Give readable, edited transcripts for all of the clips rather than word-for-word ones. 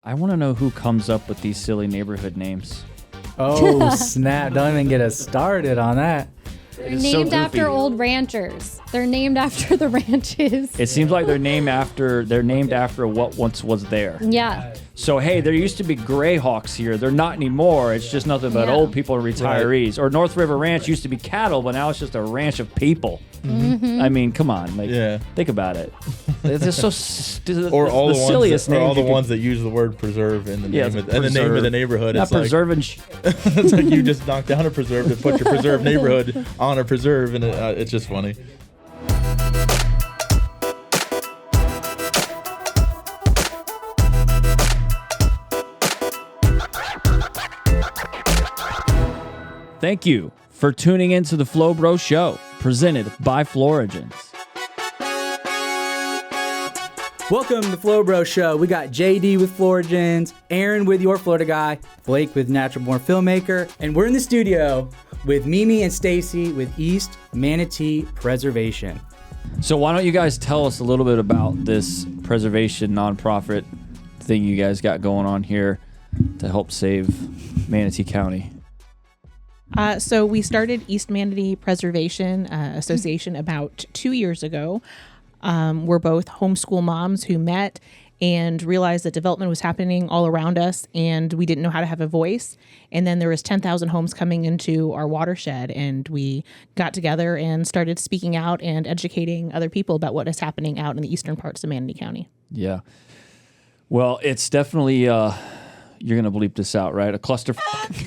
I want to know who comes up with these silly neighborhood names. Oh, snap. Don't even get us started on that. They're named after old ranchers. They're named after the ranches. It seems like they're named after what once was there. Yeah. So, hey, there used to be Greyhawks here. They're not anymore. It's just nothing but old people and retirees. Right. Or North River Ranch used to be cattle, but now it's just a ranch of people. Mm-hmm. I mean, come on. Think about it. It's just so or all the silliest ones, name. Or all the ones that use the word preserve in the name of the neighborhood. Not it's preserving. It's like you just knocked down a preserve to put your preserve neighborhood on a preserve, and it's just funny. Thank you for tuning into the FloBro Show, presented by Florigins. Welcome to the FloBro Show. We got JD with Florigins, Aaron with Your Florida Guy, Blake with Natural Born Filmmaker, and we're in the studio with Mimi and Stacy with East Manatee Preservation. So why don't you guys tell us a little bit about this preservation nonprofit thing you guys got going on here to help save Manatee County? So we started East Manatee Preservation Association about 2 years ago. We're both homeschool moms who met and realized that development was happening all around us, and we didn't know how to have a voice. And then there was 10,000 homes coming into our watershed, and we got together and started speaking out and educating other people about what is happening out in the eastern parts of Manatee County. Yeah. Well, it's definitely... you're going to bleep this out, right? A cluster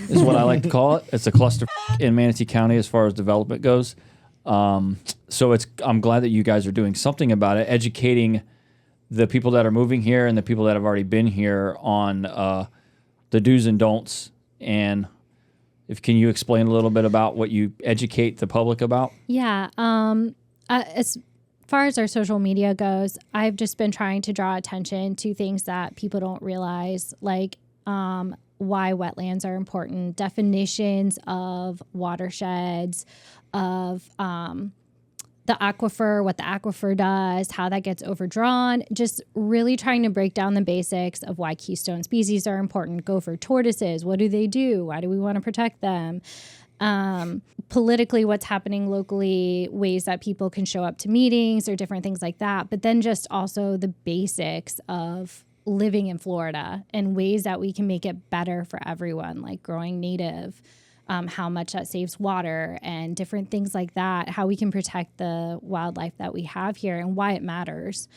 is what I like to call it. It's a cluster in Manatee County as far as development goes. So I'm glad that you guys are doing something about it, educating the people that are moving here and the people that have already been here on the do's and don'ts. And can you explain a little bit about what you educate the public about? Yeah. As far as our social media goes, I've just been trying to draw attention to things that people don't realize, like why wetlands are important, definitions of watersheds, of the aquifer, what the aquifer does, how that gets overdrawn, just really trying to break down the basics of why keystone species are important. Gopher tortoises, what do they do? Why do we want to protect them? Politically, what's happening locally, ways that people can show up to meetings or different things like that. But then just also the basics of living in Florida and ways that we can make it better for everyone, like growing native, how much that saves water and different things like that, how we can protect the wildlife that we have here and why it matters.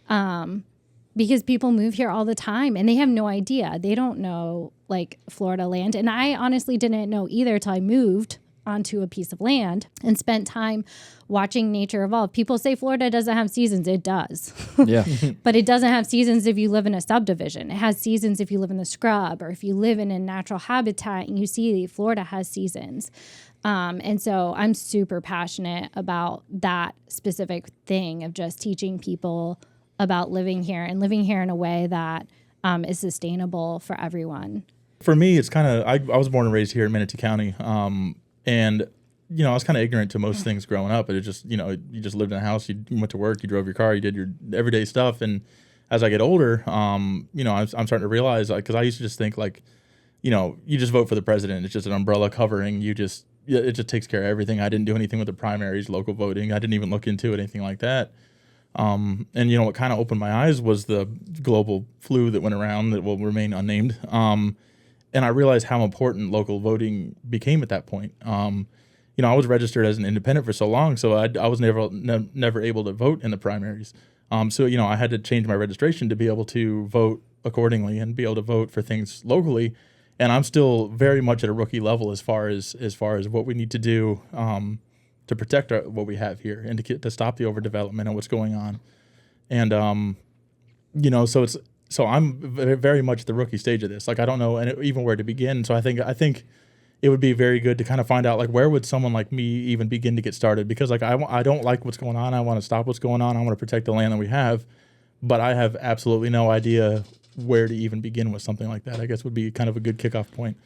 Because people move here all the time and they have no idea. They don't know like Florida land. And I honestly didn't know either till I moved onto a piece of land and spent time watching nature evolve. People say Florida doesn't have seasons. It does. Yeah. But it doesn't have seasons if you live in a subdivision. It has seasons if you live in the scrub or if you live in a natural habitat, and you see Florida has seasons. And so I'm super passionate about that specific thing of just teaching people about living here and living here in a way that is sustainable for everyone. For me, it's kind of, I was born and raised here in Manatee County. And, I was kind of ignorant to most things growing up. It just, you just lived in a house, you went to work, you drove your car, you did your everyday stuff. And as I get older, I'm starting to realize, because I used to just think like, you just vote for the president. It's just an umbrella covering. It just takes care of everything. I didn't do anything with the primaries, local voting. I didn't even look into it, anything like that. And what kind of opened my eyes was the global flu that went around that will remain unnamed. And I realized how important local voting became at that point. I was registered as an independent for so long, so I was never able to vote in the primaries. So I had to change my registration to be able to vote accordingly and be able to vote for things locally. And I'm still very much at a rookie level as far as what we need to do to protect what we have here and to stop the overdevelopment and what's going on. And so I'm very much at the rookie stage of this. Like, I don't know even where to begin. So I think it would be very good to kind of find out, like, where would someone like me even begin to get started? Because, like, I don't like what's going on. I want to stop what's going on. I want to protect the land that we have. But I have absolutely no idea where to even begin with something like that. I guess would be kind of a good kickoff point.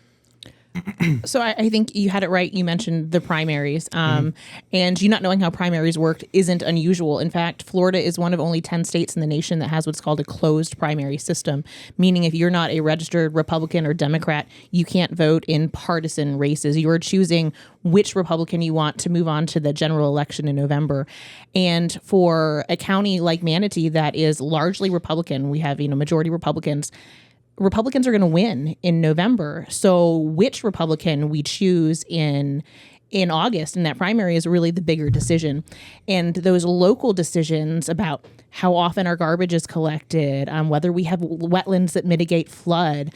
So I think you had it right. You mentioned the primaries, and you not knowing how primaries worked isn't unusual. In fact, Florida is one of only 10 states in the nation that has what's called a closed primary system, meaning if you're not a registered Republican or Democrat, you can't vote in partisan races. You're choosing which Republican you want to move on to the general election in November. And for a county like Manatee that is largely Republican, we have, majority Republicans are going to win in November. So which Republican we choose in August in that primary is really the bigger decision. And those local decisions about how often our garbage is collected, whether we have wetlands that mitigate flood,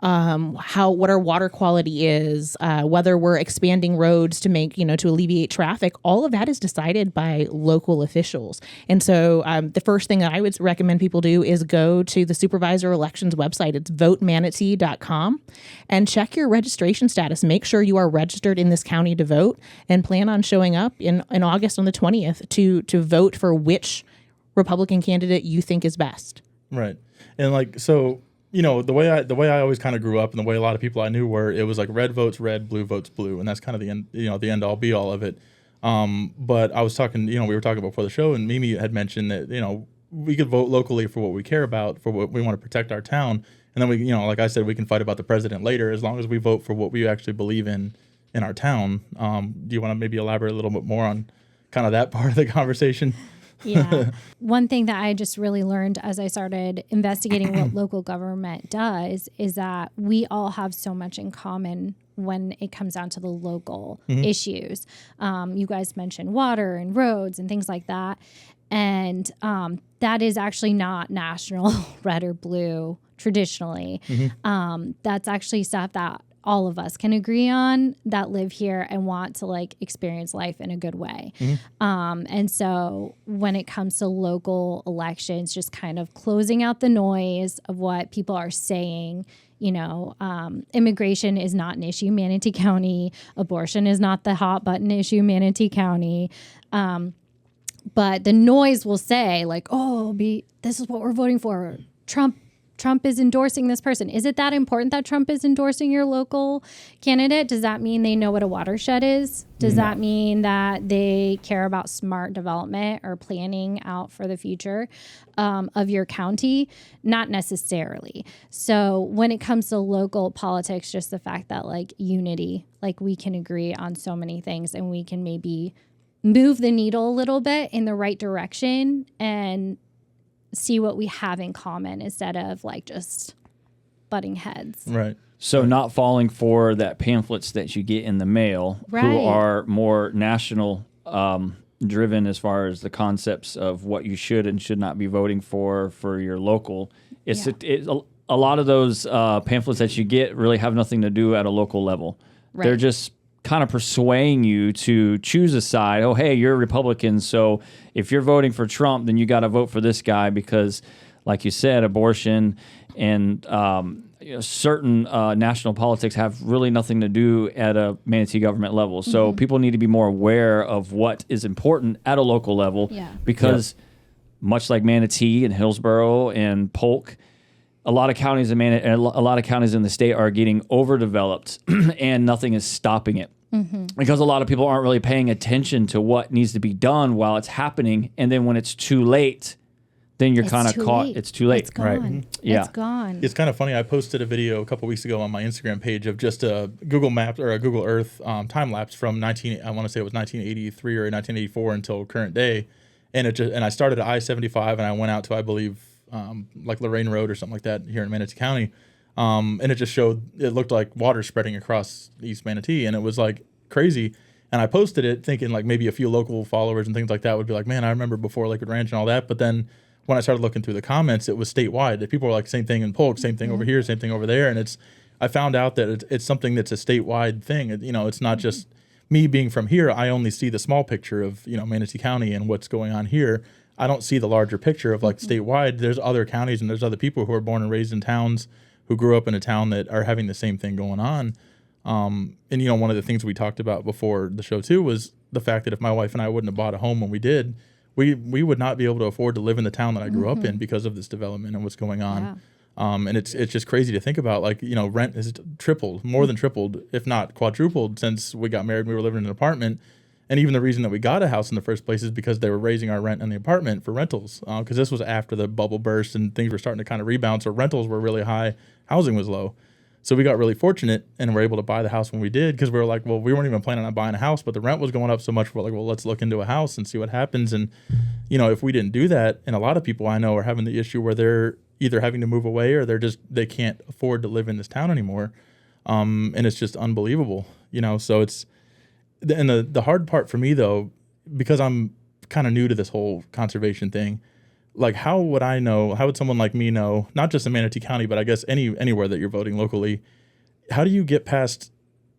what our water quality is, whether we're expanding roads to make, to alleviate traffic, all of that is decided by local officials. And so the first thing that I would recommend people do is go to the supervisor elections website. It's votemanatee.com and check your registration status. Make sure you are registered in this county to vote and plan on showing up in August on the 20th to vote for which Republican candidate you think is best. Right. And so the way I always kind of grew up and the way a lot of people I knew were, it was like red votes red, blue votes blue, and that's kind of the end, the end all be all of it. But I was talking, we were talking before the show, and Mimi had mentioned that we could vote locally for what we care about, for what we want to protect our town, and then we, like I said, we can fight about the president later as long as we vote for what we actually believe in our town. Do you want to maybe elaborate a little bit more on kind of that part of the conversation? Yeah. One thing that I just really learned as I started investigating what local government does is that we all have so much in common when it comes down to the local issues. You guys mentioned water and roads and things like that. And that is actually not national red or blue traditionally. That's actually stuff that all of us can agree on that live here and want to experience life in a good way. And so when it comes to local elections, just kind of closing out the noise of what people are saying, immigration is not an issue, Manatee County. Abortion is not the hot button issue, Manatee County. But the noise will say this is what we're voting for. Trump is endorsing this person. Is it that important that Trump is endorsing your local candidate? Does that mean they know what a watershed is? Does that mean that they care about smart development or planning out for the future of your county? Not necessarily. So when it comes to local politics, just the fact that unity, we can agree on so many things and we can maybe move the needle a little bit in the right direction and see what we have in common instead of just butting heads. Right. So not falling for that pamphlets that you get in the mail who are more national driven as far as the concepts of what you should and should not be voting for your local. A lot of those pamphlets that you get really have nothing to do at a local level. Right. They're just kind of persuading you to choose a side. Oh, hey, you're a Republican, so if you're voting for Trump, then you got to vote for this guy because, like you said, abortion and certain national politics have really nothing to do at a Manatee government level. So people need to be more aware of what is important at a local level because much like Manatee and Hillsborough and Polk, a lot of counties in the state are getting overdeveloped, and nothing is stopping it because a lot of people aren't really paying attention to what needs to be done while it's happening, and then when it's too late, then you're kind of caught. It's too late. It's gone. Right? Yeah, it's gone. It's kind of funny. I posted a video a couple weeks ago on my Instagram page of just a Google Maps or a Google Earth time lapse from I want to say it was 1983 or 1984 until current day, and I started at I-75 and I went out to I believe. Lorraine Road or something like that here in Manatee County. And it just it looked like water spreading across East Manatee, and it was crazy. And I posted it thinking maybe a few local followers and things like that would be man, I remember before Lakewood Ranch and all that. But then when I started looking through the comments, it was statewide. People were same thing in Polk, same thing over here, same thing over there. And I found out that it's something that's a statewide thing. It's not just me being from here. I only see the small picture of, Manatee County and what's going on here. I don't see the larger picture of statewide. There's other counties and there's other people who are born and raised in towns who grew up in a town that are having the same thing going on. And one of the things we talked about before the show too was the fact that if my wife and I wouldn't have bought a home when we did, we would not be able to afford to live in the town that I grew up in because of this development and what's going on. And it's just crazy to think about. Like, you know, rent has tripled, more than tripled, if not quadrupled, since we got married. We were living in an apartment. And even the reason that we got a house in the first place is because they were raising our rent in the apartment for rentals. Because this was after the bubble burst and things were starting to kind of rebound. So rentals were really high, housing was low. So we got really fortunate and were able to buy the house when we did, because we were like, well, we weren't even planning on buying a house, but the rent was going up so much. We're like, well, let's look into a house and see what happens. And, you know, if we didn't do that, and a lot of people I know are having the issue where they're either having to move away or they can't afford to live in this town anymore. And it's just unbelievable, you know. So it's, and the hard part for me though, because I'm kind of new to this whole conservation thing, like how would someone like me know, not just in Manatee County, but I guess anywhere that you're voting locally, how do you get past,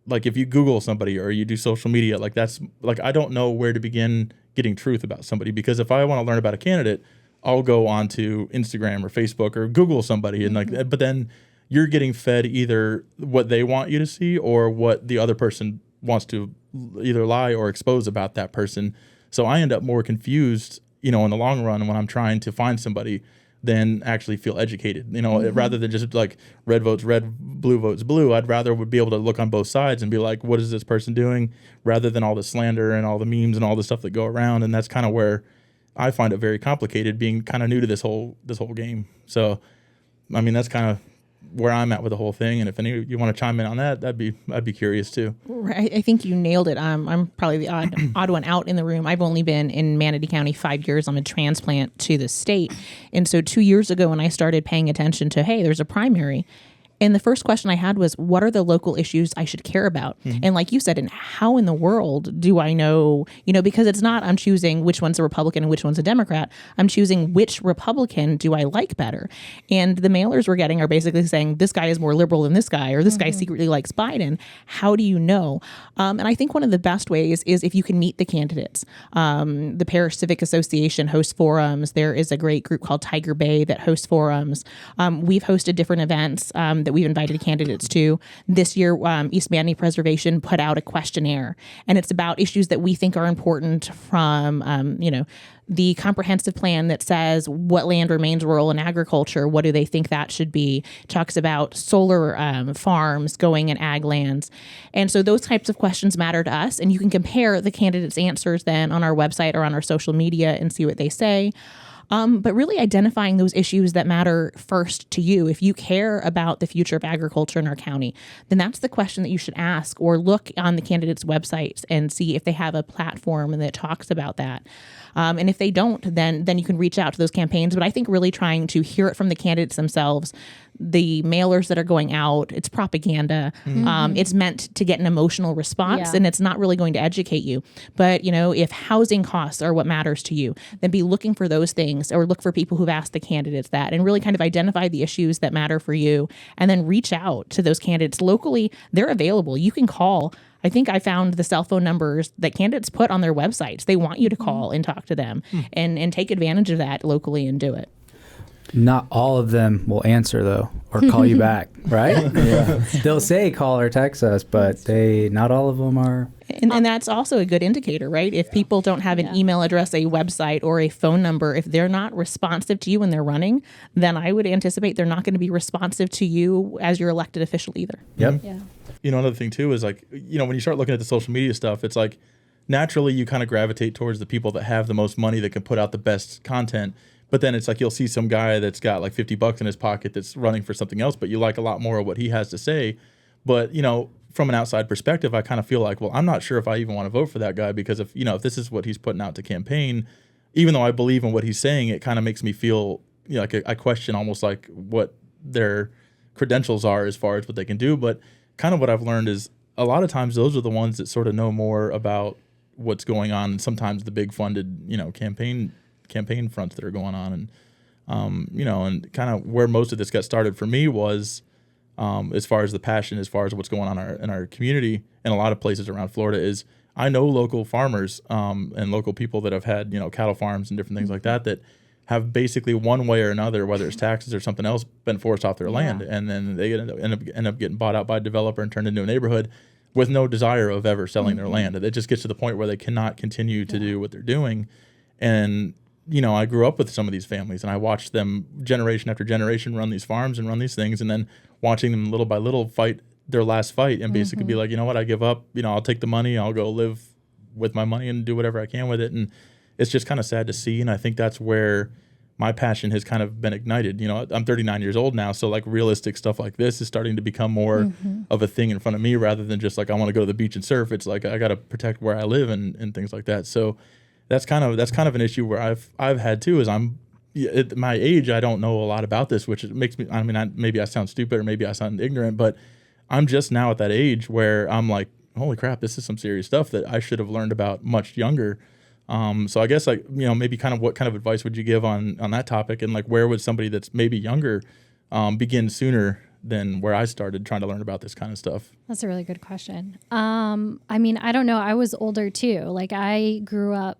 like if you Google somebody or you do social media, like that's like, I don't know where to begin getting truth about somebody, because if I want to learn about a candidate, I'll go onto Instagram or Facebook or Google somebody, and like, but then you're getting fed either what they want you to see or what the other person wants to either lie or expose about that person. So I end up more confused, you know, in the long run when I'm trying to find somebody than actually feel educated, you know, rather than just like red votes red, blue votes blue. I'd rather would be able to look on both sides and be like, what is this person doing, rather than all the slander and all the memes and all the stuff that go around. And that's kind of where I find it very complicated, being kind of new to this whole game. So, I mean, that's kind of where I'm at with the whole thing. And if any of you want to chime in on that, I'd be curious too. Right. I think you nailed it. I'm probably the odd one out in the room. I've only been in Manatee County 5 years. I'm a transplant to the state. And so 2 years ago when I started paying attention to, hey, there's a primary, and the first question I had was, what are the local issues I should care about? And like you said, and how in the world do I know, you know, because it's not, I'm choosing which one's a Republican and which one's a Democrat. I'm choosing which Republican do I like better. And the mailers we're getting are basically saying, this guy is more liberal than this guy, or this guy secretly likes Biden. How do you know? And I think one of the best ways is if you can meet the candidates. The Parish Civic Association hosts forums. There is a great group called Tiger Bay that hosts forums. We've hosted different events that we've invited candidates to. This year, East Manatee Preservation put out a questionnaire, and it's about issues that we think are important from, you know, the comprehensive plan that says what land remains rural and agriculture, what do they think that should be? Talks about solar farms going in ag lands. And so those types of questions matter to us, and you can compare the candidates' answers then on our website or on our social media and see what they say. But really identifying those issues that matter first to you. If you care about the future of agriculture in our county, then that's the question that you should ask, or look on the candidates' websites and see if they have a platform that talks about that. And if they don't, then you can reach out to those campaigns. But I think really trying to hear it from the candidates themselves, the mailers that are going out, it's propaganda. It's meant to get an emotional response, and it's not really going to educate you. But, you know, if housing costs are what matters to you, then be looking for those things, or look for people who've asked the candidates that, and really kind of identify the issues that matter for you, and then reach out to those candidates locally. They're available. You can call. I think I found the cell phone numbers that candidates put on their websites. They want you to call and talk to them and take advantage of that locally and do it. Not all of them will answer though, or call you back, right? They'll say call or text us, but not all of them are. And that's also a good indicator, right? If people don't have an email address, a website, or a phone number, if they're not responsive to you when they're running, then I would anticipate they're not going to be responsive to you as your elected official either. Yep. Yeah. You know, another thing too is like, you know, when you start looking at the social media stuff, it's like naturally you kind of gravitate towards the people that have the most money that can put out the best content. But then it's like you'll see some guy that's got like $50 in his pocket that's running for something else, but you like a lot more of what he has to say. But, you know, from an outside perspective, I kind of feel like, well, I'm not sure if I even want to vote for that guy, because if this is what he's putting out to campaign, even though I believe in what he's saying, it kind of makes me feel, you know, like I question almost like what their credentials are as far as what they can do. But kind of what I've learned is a lot of times those are the ones that sort of know more about what's going on, and sometimes the big funded, you know, campaign fronts that are going on. And you know, and kind of where most of this got started for me was as far as the passion, as far as what's going on in our community and a lot of places around Florida, is I know local farmers and local people that have had, you know, cattle farms and different things like that have basically one way or another, whether it's taxes or something else, been forced off their land, and then they end up getting bought out by a developer and turned into a neighborhood with no desire of ever selling their land. It just gets to the point where they cannot continue to do what they're doing. And I grew up with some of these families, and I watched them generation after generation run these farms and run these things, and then watching them little by little fight their last fight and basically be like, you know what, I give up. I'll take the money. I'll go live with my money and do whatever I can with it. And it's just kind of sad to see. And I think that's where my passion has kind of been ignited. I'm 39 years old now, so like realistic stuff like this is starting to become more of a thing in front of me rather than just like I want to go to the beach and surf. It's like I got to protect where I live and things like that. So that's kind of an issue where I've had too. Is at my age, I don't know a lot about this, which makes me. I mean, maybe I sound stupid or maybe I sound ignorant, but I'm just now at that age where I'm like, holy crap, this is some serious stuff that I should have learned about much younger. So I guess maybe kind of what kind of advice would you give on that topic, and like where would somebody that's maybe younger begin sooner than where I started trying to learn about this kind of stuff? That's a really good question. I mean, I don't know. I was older too. Like I grew up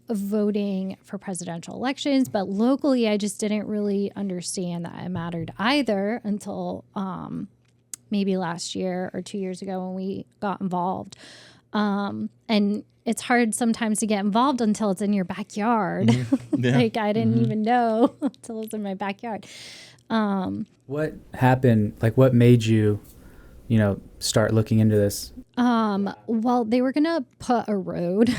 voting for presidential elections, but locally I just didn't really understand that it mattered either until maybe last year or 2 years ago when we got involved. And it's hard sometimes to get involved until it's in your backyard. Yeah. Like I didn't even know until it was in my backyard. What happened? Like what made you, start looking into this? Well, they were going to put a road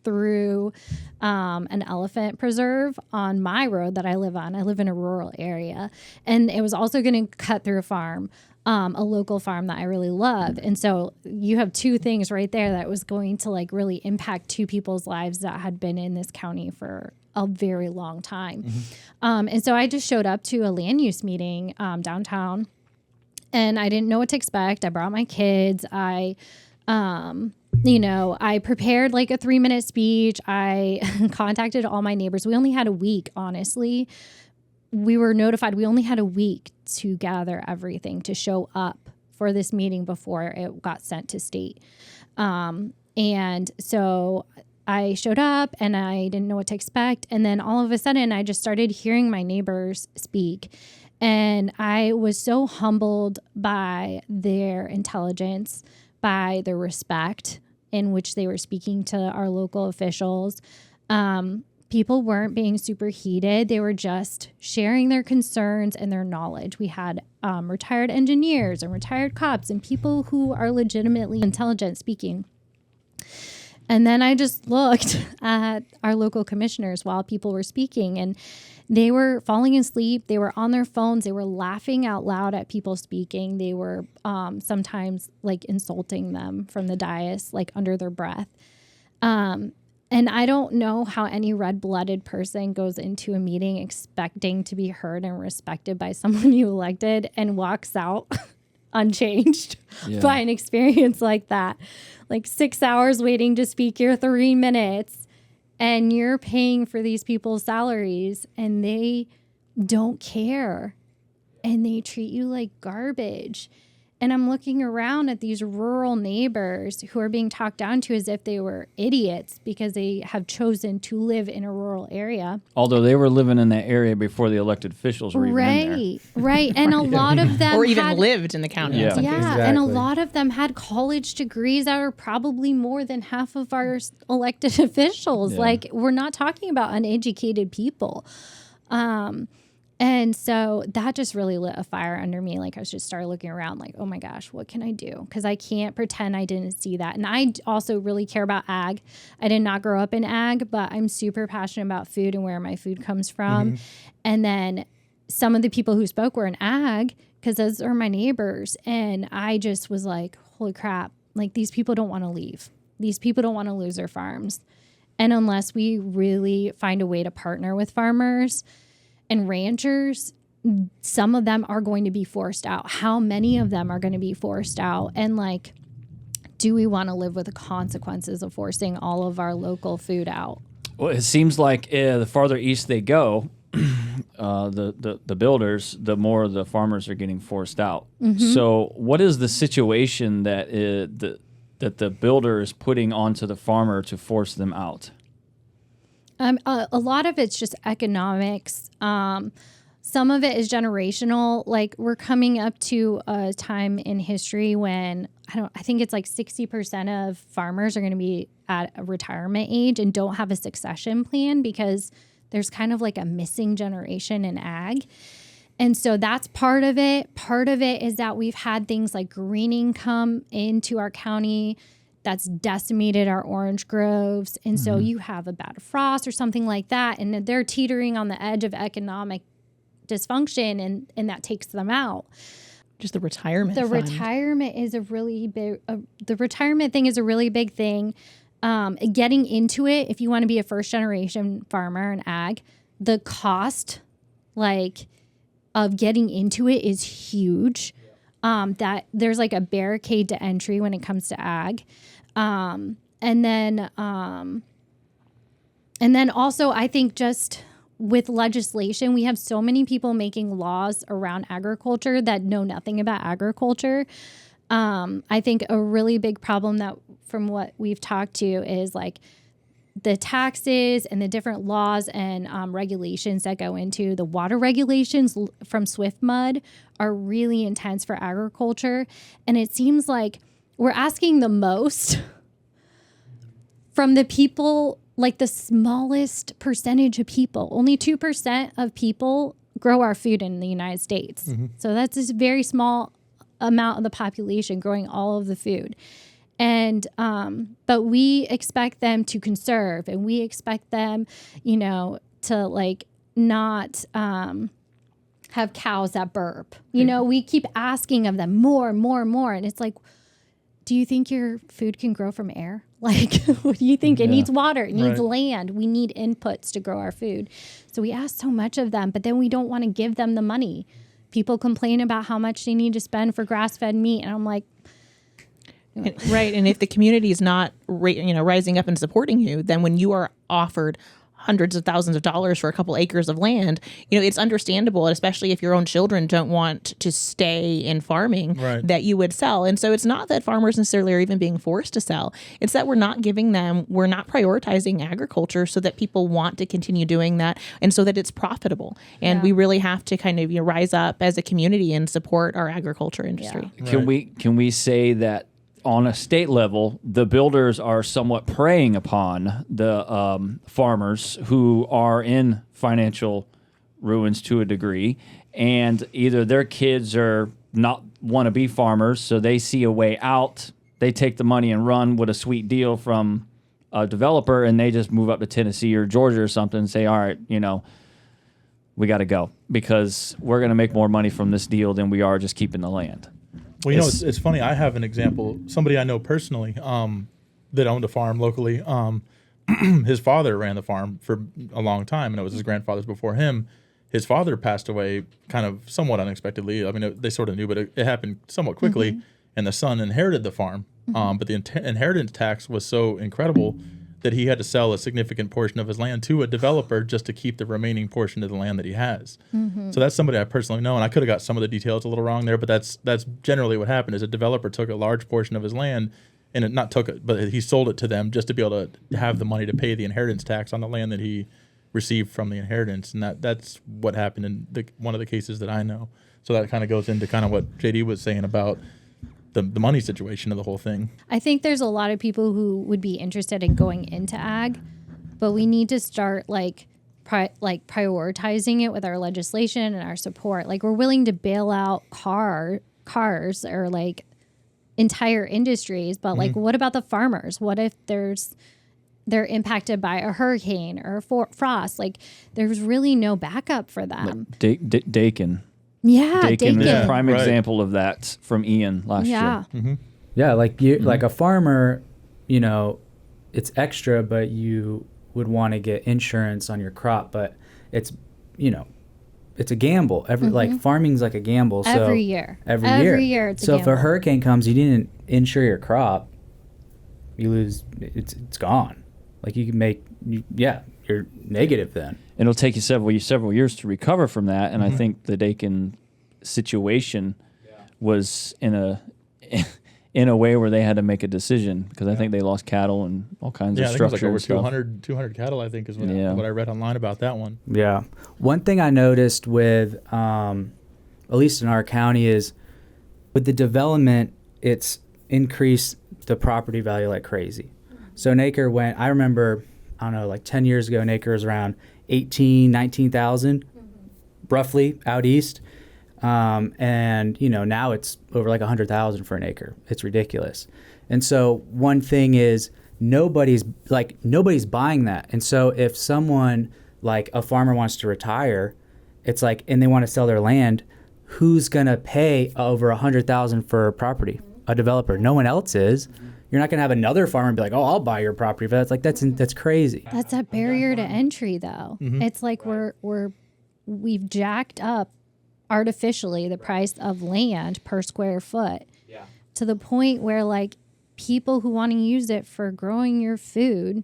through an elephant preserve on my road that I live on. I live in a rural area. And it was also going to cut through a farm. A local farm that I really love. And so you have two things right there that was going to like really impact two people's lives that had been in this county for a very long time. And so I just showed up to a land use meeting downtown, and I didn't know what to expect. I brought my kids. I prepared like a 3-minute speech. I contacted all my neighbors. We only had a week, honestly. We were notified we only had a week to gather everything to show up for this meeting before it got sent to state. And so I showed up and I didn't know what to expect. And then all of a sudden I just started hearing my neighbors speak. And I was so humbled by their intelligence, by the respect in which they were speaking to our local officials. People weren't being super heated. They were just sharing their concerns and their knowledge. We had retired engineers and retired cops and people who are legitimately intelligent speaking. And then I just looked at our local commissioners while people were speaking, and they were falling asleep. They were on their phones. They were laughing out loud at people speaking. They were sometimes like insulting them from the dais, like under their breath. And I don't know how any red-blooded person goes into a meeting expecting to be heard and respected by someone you elected and walks out unchanged by an experience like that. Like 6 hours waiting to speak your 3 minutes, and you're paying for these people's salaries, and they don't care, and they treat you like garbage. And I'm looking around at these rural neighbors who are being talked down to as if they were idiots because they have chosen to live in a rural area. Although they were living in that area before the elected officials were even in there. Right. And a lot of them or even lived in the county. Yeah. Exactly. And a lot of them had college degrees that are probably more than half of our elected officials. Yeah. Like, we're not talking about uneducated people. And so that just really lit a fire under me. Like I just started looking around like, oh my gosh, what can I do? Because I can't pretend I didn't see that. And I also really care about ag. I did not grow up in ag, but I'm super passionate about food and where my food comes from. And then some of the people who spoke were in ag because those are my neighbors. And I just was like, holy crap, like these people don't want to leave. These people don't want to lose their farms. And unless we really find a way to partner with farmers and ranchers, some of them are going to be forced out. How many of them are going to be forced out? And like, do we want to live with the consequences of forcing all of our local food out? Well, it seems like the farther east they go, the builders, the more the farmers are getting forced out. So what is the situation that the builder is putting onto the farmer to force them out? A lot of it's just economics. Some of it is generational. Like we're coming up to a time in history when I think it's like 60% of farmers are going to be at a retirement age and don't have a succession plan because there's kind of like a missing generation in ag. And so that's part of it. Part of it is that we've had things like greening come into our county that's decimated our orange groves. And so you have a bad frost or something like that, and they're teetering on the edge of economic dysfunction, and that takes them out. Just the retirement The fund. retirement is a really big, the retirement thing is a really big thing. Getting into it, if you want to be a first generation farmer in ag, the cost of getting into it is huge. That there's like a barricade to entry when it comes to ag. And then also I think just with legislation, we have so many people making laws around agriculture that know nothing about agriculture. I think a really big problem that from what we've talked to is like the taxes and the different laws and regulations that go into the water regulations from Swift Mud are really intense for agriculture. And it seems like we're asking the most from the people, like the smallest percentage of people. Only 2% of people grow our food in the United States. So that's this very small amount of the population growing all of the food. And but we expect them to conserve, and we expect them, to like not have cows that burp. We keep asking of them more and more and more. And it's like, do you think your food can grow from air? Like, what do you think? It needs water. It needs land. We need inputs to grow our food. So we ask so much of them, but then we don't want to give them the money. People complain about how much they need to spend for grass-fed meat. And I'm like, right. And if the community is not, rising up and supporting you, then when you are offered hundreds of thousands of dollars for a couple acres of land, it's understandable, especially if your own children don't want to stay in farming, that you would sell. And so it's not that farmers necessarily are even being forced to sell. It's that we're not prioritizing agriculture so that people want to continue doing that and so that it's profitable. And we really have to kind of rise up as a community and support our agriculture industry. Yeah. Can we say that on a state level, the builders are somewhat preying upon the farmers who are in financial ruins to a degree, and either their kids are not want to be farmers, so they see a way out. They take the money and run with a sweet deal from a developer, and they just move up to Tennessee or Georgia or something and say, all right, we got to go because we're going to make more money from this deal than we are just keeping the land. Well, it's funny. I have an example. Somebody I know personally that owned a farm locally. His father ran the farm for a long time, and it was his grandfather's before him. His father passed away kind of somewhat unexpectedly. I mean, they sort of knew, but it happened somewhat quickly, and the son inherited the farm. But the inheritance tax was so incredible that he had to sell a significant portion of his land to a developer just to keep the remaining portion of the land that he has. So that's somebody I personally know, and I could have got some of the details a little wrong there, but that's generally what happened. Is a developer took a large portion of his land, and but he sold it to them just to be able to have the money to pay the inheritance tax on the land that he received from the inheritance, and that's what happened in one of the cases that I know. So that kind of goes into kind of what JD was saying about the money situation of the whole thing. I think there's a lot of people who would be interested in going into ag, but we need to start prioritizing it with our legislation and our support. Like we're willing to bail out cars or like entire industries, but like what about the farmers? What if they're impacted by a hurricane or a frost? Like there's really no backup for them. Dakin. Yeah, Dakin is a prime example of that from Ian last year. Yeah, like you, like a farmer, it's extra, but you would want to get insurance on your crop, but it's a gamble. Like farming's like a gamble. So every year it's a gamble. So if a hurricane comes, you didn't insure your crop, you lose. It's gone. Like you can make, you're negative then. And it'll take you several years to recover from that. And I think the Dakin situation was in in a way where they had to make a decision because I think they lost cattle and all kinds of I think it was structure like over and stuff. 200 cattle, I think is what I read online about that one. Yeah. One thing I noticed with, at least in our county, is with the development, it's increased the property value like crazy. So an acre went, I remember, I don't know, like 10 years ago, an acre was around 18, 19,000, roughly out east. And now it's over like 100,000 for an acre. It's ridiculous. And so one thing is nobody's buying that. And so if someone like a farmer wants to retire, it's like, and they want to sell their land, who's going to pay over 100,000 for property? A developer. No one else is. You're not going to have another farmer be like, oh, I'll buy your property. But that's crazy. That's a barrier to entry, though. It's like we've jacked up artificially the price of land per square foot to the point where like people who want to use it for growing your food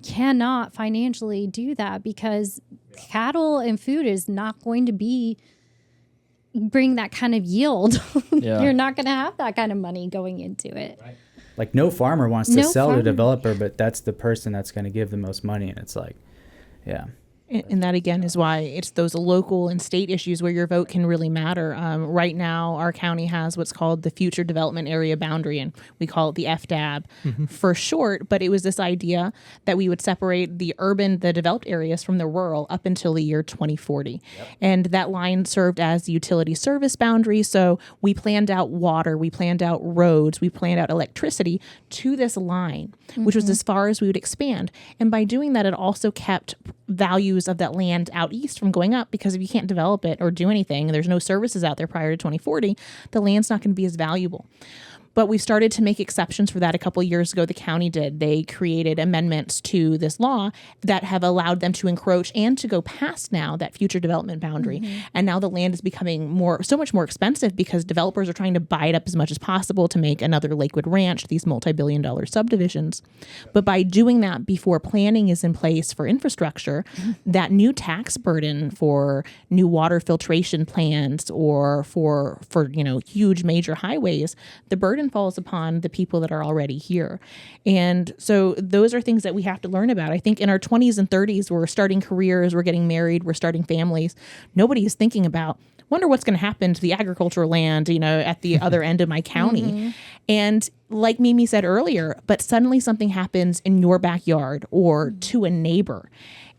cannot financially do that because cattle and food is not going to bring that kind of yield. You're not going to have that kind of money going into it. Right. Like no farmer wants to sell to a developer, but that's the person that's going to give the most money. And it's like, yeah. And that, again, is why it's those local and state issues where your vote can really matter. Right now, our county has what's called the Future Development Area Boundary, and we call it the FDAB for short. But it was this idea that we would separate the developed areas from the rural up until the year 2040. And that line served as the utility service boundary. So we planned out water, we planned out roads, we planned out electricity to this line, which was as far as we would expand. And by doing that, it also kept values of that land out east from going up, because if you can't develop it or do anything, there's no services out there prior to 2040, the land's not going to be as valuable. But we started to make exceptions for that a couple of years ago. The county did. They created amendments to this law that have allowed them to encroach and to go past now that future development boundary. And now the land is becoming so much more expensive because developers are trying to buy it up as much as possible to make another Lakewood Ranch, these multi-billion-dollar subdivisions. But by doing that before planning is in place for infrastructure, that new tax burden for new water filtration plants or for huge major highways, the burden falls upon the people that are already here. And so those are things that we have to learn about. I think in our 20s and 30s, we're starting careers, we're getting married, we're starting families. Nobody is thinking about, wonder what's going to happen to the agricultural land, at the other end of my county. And like Mimi said earlier, but suddenly something happens in your backyard or to a neighbor.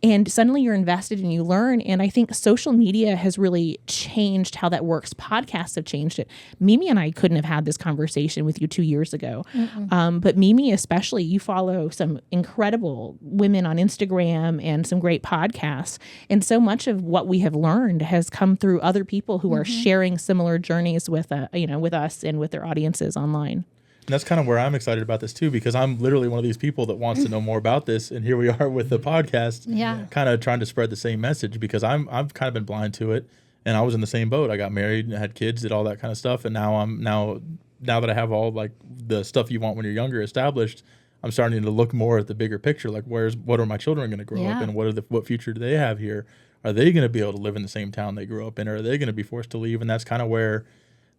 And suddenly you're invested and you learn. And I think social media has really changed how that works. Podcasts have changed it. Mimi and I couldn't have had this conversation with you 2 years ago. But Mimi, especially, you follow some incredible women on Instagram and some great podcasts. And so much of what we have learned has come through other people who are sharing similar journeys with us and with their audiences online. And that's kind of where I'm excited about this too, because I'm literally one of these people that wants to know more about this. And here we are with the podcast, kind of trying to spread the same message, because I've kind of been blind to it, and I was in the same boat. I got married, had kids, did all that kind of stuff, and now that I have all like the stuff you want when you're younger established, I'm starting to look more at the bigger picture. Like, what are my children going to grow up in? What future do they have here? Are they going to be able to live in the same town they grew up in, or are they going to be forced to leave? And that's kind of where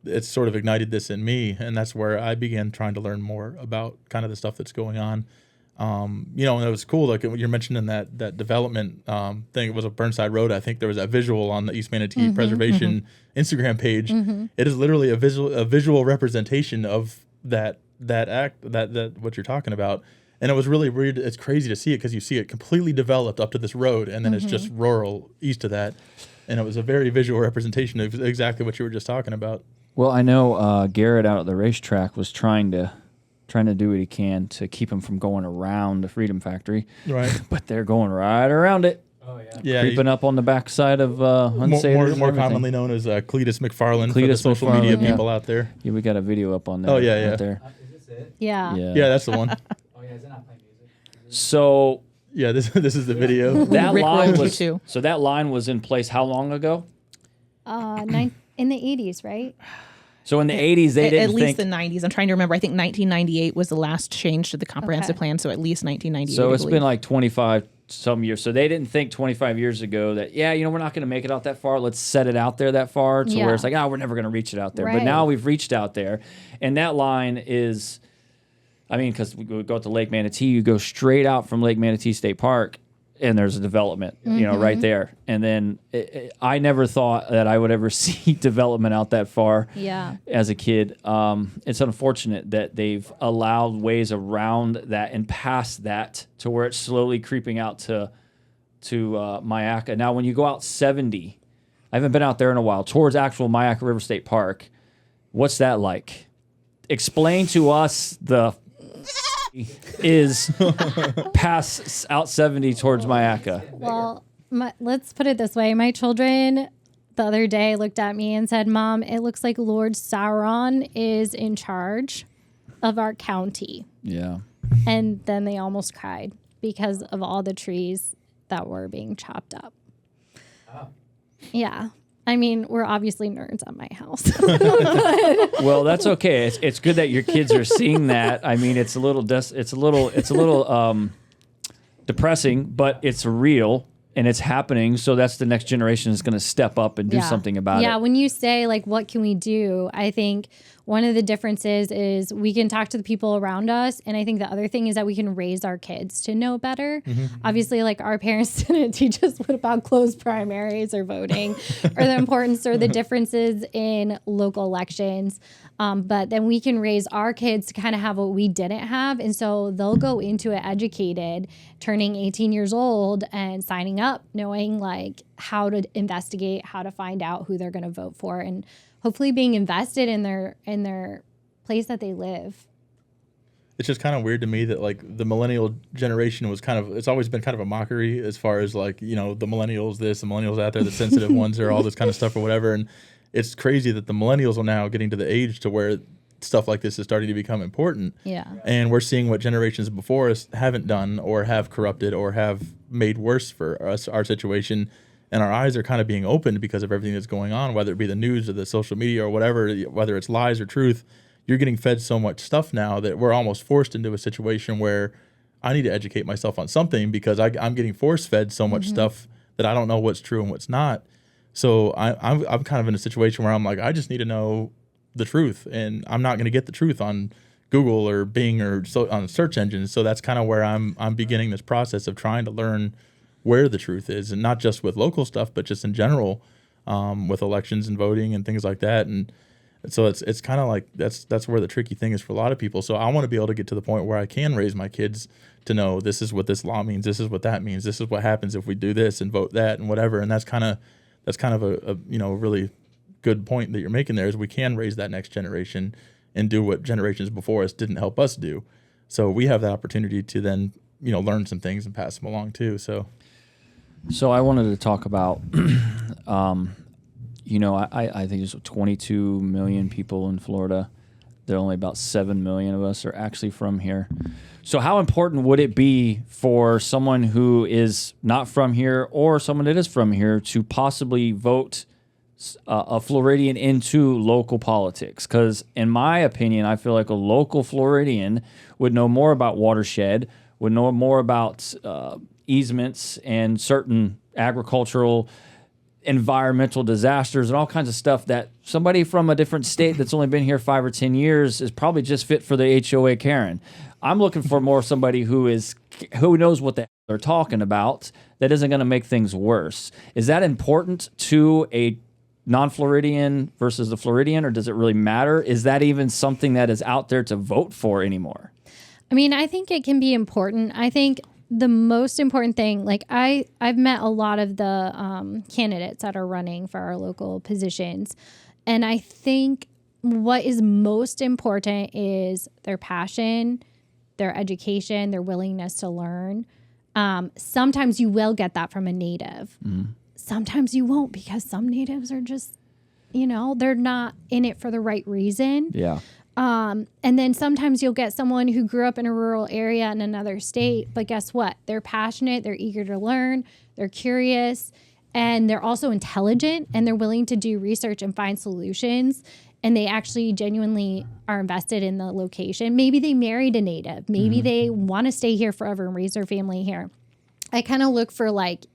it's sort of ignited this in me, and that's where I began trying to learn more about kind of the stuff that's going on. And it was cool, like you're mentioning that development thing. It was a Burnside Road. I think there was a visual on the East Manatee Preservation Instagram page. It is literally a visual representation of that act, that what you're talking about. And it was really weird. It's crazy to see it because you see it completely developed up to this road, and then it's just rural east of that. And it was a very visual representation of exactly what you were just talking about. Well, I know Garrett out at the racetrack was trying to do what he can to keep him from going around the Freedom Factory. Right. But they're going right around it. Oh, yeah. Creeping up on the backside of more commonly known as Cletus McFarland for the social media people out there. Yeah, we got a video up on there. Oh, yeah. Right there. Is this it? Yeah. Yeah, that's the one. Oh, yeah. Is it not playing music? So... Yeah, this is the video. That line Rickrolled was you too. So that line was in place how long ago? In the 80s, right? So in the 80s, they didn't at least think... the 90s. I'm trying to remember. I think 1998 was the last change to the comprehensive plan, so at least 1998. So it's been like 25 some years. So they didn't think 25 years ago that, we're not going to make it out that far. Let's set it out there that far to where it's like, we're never going to reach it out there. But now we've reached out there. And that line is, because we go to Lake Manatee, you go straight out from Lake Manatee State Park, and there's a development, right there. And then I never thought that I would ever see development out that far as a kid. It's unfortunate that they've allowed ways around that and past that to where it's slowly creeping out to Myakka. Now, when you go out 70, I haven't been out there in a while, towards actual Myakka River State Park, what's that like? Explain to us the is pass out 70 towards Myakka. Well, let's put it this way. My children the other day looked at me and said, Mom, it looks like Lord Sauron is in charge of our county. Yeah. And then they almost cried because of all the trees that were being chopped up. Oh. Yeah. We're obviously nerds at my house. Well, that's okay. It's good that your kids are seeing that. It's a little depressing, but it's real and it's happening. So that's the next generation is going to step up and do something about it. Yeah. When you say what can we do? I think one of the differences is we can talk to the people around us. And I think the other thing is that we can raise our kids to know better. Mm-hmm. Obviously, our parents didn't teach us what about closed primaries or voting or the importance or the differences in local elections. But then we can raise our kids to kind of have what we didn't have. And so they'll go into it educated, turning 18 years old and signing up, knowing how to investigate, how to find out who they're going to vote for, and hopefully being invested in their place that they live. It's just kind of weird to me that the millennial generation was it's always been kind of a mockery as far as the millennials this, the millennials out there, the sensitive ones or all this kind of stuff or whatever. And it's crazy that the millennials are now getting to the age to where stuff like this is starting to become important. Yeah. And we're seeing what generations before us haven't done or have corrupted or have made worse for us, our situation. And our eyes are kind of being opened because of everything that's going on, whether it be the news or the social media or whatever, whether it's lies or truth. You're getting fed so much stuff now that we're almost forced into a situation where I need to educate myself on something because I'm getting force-fed so much stuff that I don't know what's true and what's not. So I'm kind of in a situation where I'm I just need to know the truth, and I'm not going to get the truth on Google or Bing or on search engines. So that's kind of where I'm beginning this process of trying to learn where the truth is, and not just with local stuff, but just in general with elections and voting and things like that. And so it's kind of that's where the tricky thing is for a lot of people. So I want to be able to get to the point where I can raise my kids to know this is what this law means, this is what that means, this is what happens if we do this and vote that and whatever. And that's kind of a really good point that you're making there, is we can raise that next generation and do what generations before us didn't help us do. So we have that opportunity to then learn some things and pass them along too. So I wanted to talk about, I think there's 22 million people in Florida. There are only about 7 million of us are actually from here. So how important would it be for someone who is not from here or someone that is from here to possibly vote a Floridian into local politics? Because in my opinion, I feel like a local Floridian would know more about watershed, would know more about easements and certain agricultural, environmental disasters and all kinds of stuff that somebody from a different state that's only been here 5 or 10 years is probably just fit for the HOA Karen. I'm looking for more somebody who knows what they're talking about, that isn't going to make things worse. Is that important to a non-Floridian versus the Floridian, or does it really matter? Is that even something that is out there to vote for anymore? I think it can be important. I think the most important thing, I've met a lot of the candidates that are running for our local positions, and I think what is most important is their passion, their education, their willingness to learn. Sometimes you will get that from a native. Mm. Sometimes you won't, because some natives are just, they're not in it for the right reason. Yeah. And then sometimes you'll get someone who grew up in a rural area in another state, but guess what? They're passionate, they're eager to learn, they're curious, and they're also intelligent, and they're willing to do research and find solutions. And they actually genuinely are invested in the location. Maybe they married a native. Maybe they want to stay here forever and raise their family here. I kind of look for like,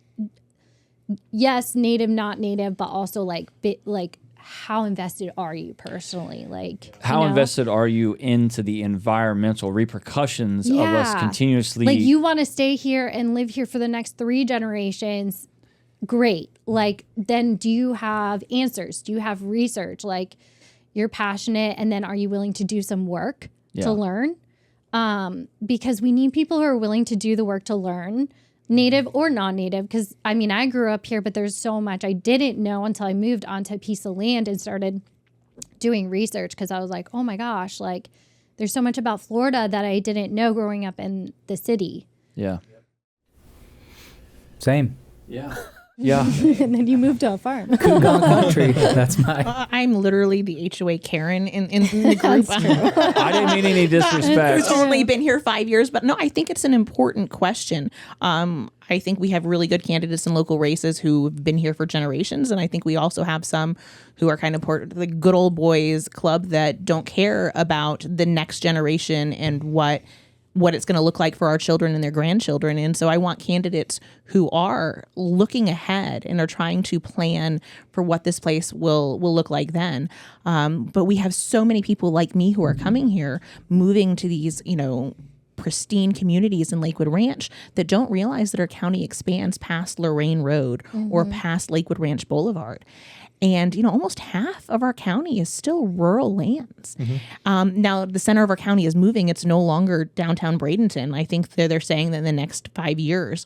yes, native, not native, but also like how invested are you personally? Like, how invested are you into the environmental repercussions of us continuously? Like, you want to stay here and live here for the next 3 generations. Great. Like, then do you have answers? Do you have research? Like, you're passionate, and then are you willing to do some work to learn? Because we need people who are willing to do the work to learn, native or non-native. Because I mean, I grew up here, but there's so much I didn't know until I moved onto a piece of land and started doing research. Because I was like, oh my gosh, like there's so much about Florida that I didn't know growing up in the city. Yeah. Same. Yeah. Yeah. And then you moved to a farm. Kugon country. That's my. I'm literally the HOA Karen in the group. I didn't mean any disrespect. Who's only been here 5 years, but no, I think it's an important question. I think we have really good candidates in local races who've been here for generations, and I think we also have some who are kind of the good old boys club that don't care about the next generation and what it's going to look like for our children and their grandchildren. And so I want candidates who are looking ahead and are trying to plan for what this place will look like then. But we have so many people like me who are coming here, moving to these, pristine communities in Lakewood Ranch that don't realize that our county expands past Lorraine Road or past Lakewood Ranch Boulevard. And, almost half of our county is still rural lands. Now, the center of our county is moving. It's no longer downtown Bradenton. I think they're saying that in the next 5 years,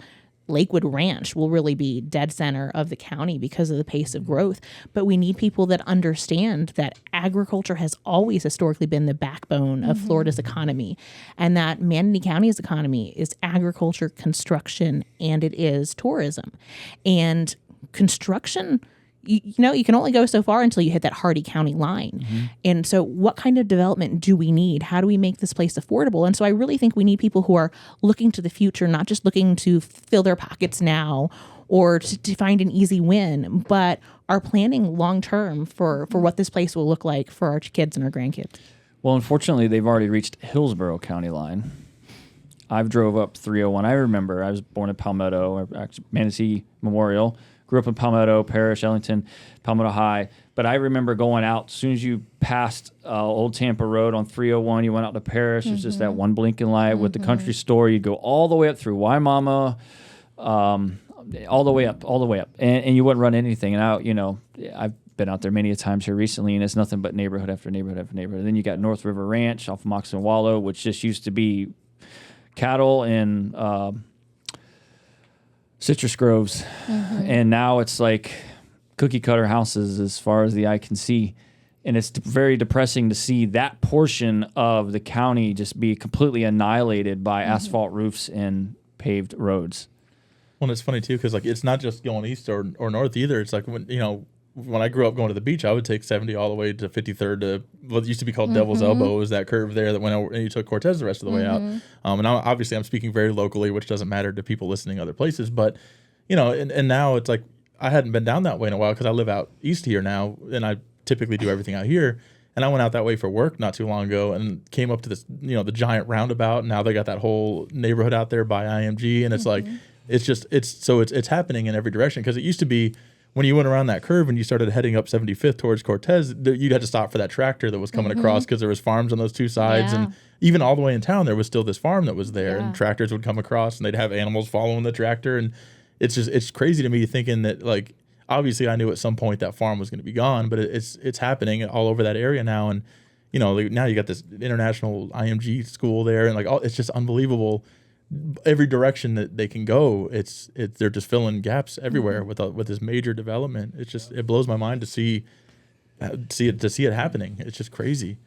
Lakewood Ranch will really be dead center of the county because of the pace of growth. But we need people that understand that agriculture has always historically been the backbone of Florida's economy, and that Manatee County's economy is agriculture, construction, and it is tourism. And construction, you can only go so far until you hit that Hardy County line. And so what kind of development do we need? How do we make this place affordable? And so I really think we need people who are looking to the future, not just looking to fill their pockets now or to find an easy win, but are planning long-term for what this place will look like for our kids and our grandkids. Well, unfortunately, they've already reached Hillsborough County line. I've drove up 301. I remember I was born in Palmetto, actually Manatee Memorial. Grew up in Palmetto Parish, Ellington, Palmetto High. But I remember going out, as soon as you passed Old Tampa Road on 301, you went out to Parish. It's just that one blinking light with the country store. You'd go all the way up through Waimama, all the way up. And you wouldn't run anything. And I've been out there many a times here recently, and it's nothing but neighborhood after neighborhood after neighborhood. And then you got North River Ranch off of Moxon Wallow, which just used to be cattle and citrus groves, and now it's like cookie cutter houses as far as the eye can see. And it's very depressing to see that portion of the county just be completely annihilated by asphalt roofs and paved roads. Well, it's funny too, because like it's not just going east or north either. It's like when I grew up going to the beach, I would take 70 all the way to 53rd to what used to be called Devil's Elbow. Is that curve there that went over, and you took Cortez the rest of the way out. And obviously I'm speaking very locally, which doesn't matter to people listening other places. But, and now it's like I hadn't been down that way in a while because I live out east here now, and I typically do everything out here. And I went out that way for work not too long ago and came up to this, the giant roundabout. And now they got that whole neighborhood out there by IMG. And it's like, it's happening in every direction, because it used to be, when you went around that curve and you started heading up 75th towards Cortez, you had to stop for that tractor that was coming across, because there was farms on those two sides. And even all the way in town, there was still this farm that was there, and tractors would come across and they'd have animals following the tractor. And it's crazy to me thinking that, like, obviously I knew at some point that farm was going to be gone, but it's happening all over that area now. And, now you got this international IMG school there, and like, it's just unbelievable. Every direction that they can go, they're just filling gaps everywhere with this major development. It blows my mind to see it happening. It's just crazy.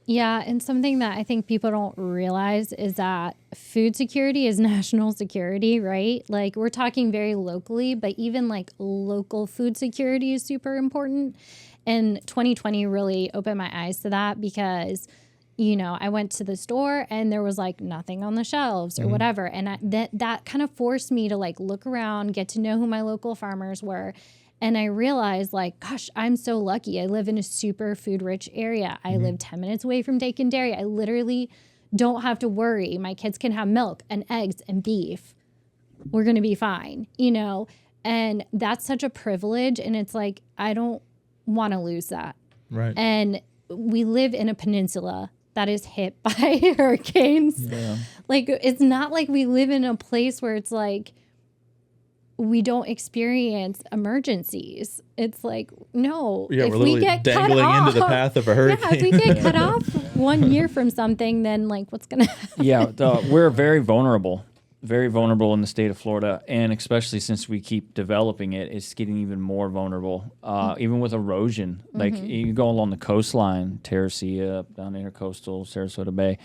Yeah, and something that I think people don't realize is that food security is national security, right? Like, we're talking very locally, but even like local food security is super important. And 2020 really opened my eyes to that, because I went to the store and there was like nothing on the shelves or whatever. And that kind of forced me to like look around, get to know who my local farmers were. And I realized, like, gosh, I'm so lucky. I live in a super food rich area. I live 10 minutes away from Dakin Dairy. I literally don't have to worry. My kids can have milk and eggs and beef we're going to be fine, you know? And that's such a privilege. And it's like, I don't want to lose that. Right. And we live in a peninsula that is hit by hurricanes. Yeah. Like, it's not like we live in a place where it's like, we don't experience emergencies. It's like, no, Yeah, if we're we literally get dangling cut off, into the path of a hurricane. yeah, if we get cut off 1 year from something, then like what's going to happen? Yeah, we're very vulnerable in the state of Florida, and especially since we keep developing it, it's getting even more vulnerable. Even with erosion, like you go along the coastline, Terracea, down intercoastal, Sarasota Bay.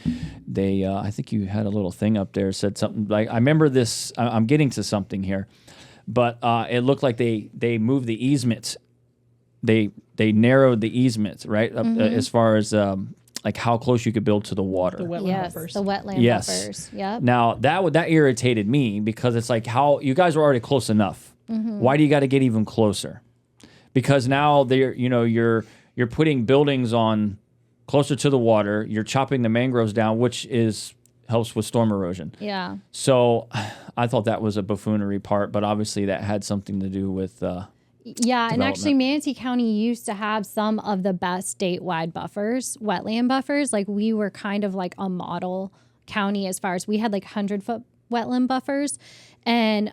They, I think you had a little thing up there said something like, I remember this. I'm getting to something here, but it looked like they moved the easements. They narrowed the easements, right, up, as far as like how close you could build to the water. The wetland Yes, buffers. the wetland Yes. buffers. Yep. Now that irritated me because it's like, how you guys were already close enough. Why do you got to get even closer? Because now you're putting buildings on closer to the water. You're chopping the mangroves down, which helps with storm erosion. Yeah. So I thought that was a buffoonery part, but obviously that had something to do with Yeah, and actually development. Manatee County used to have some of the best statewide buffers, wetland buffers. Like we were kind of like a model county as far as we had like 100-foot wetland buffers. And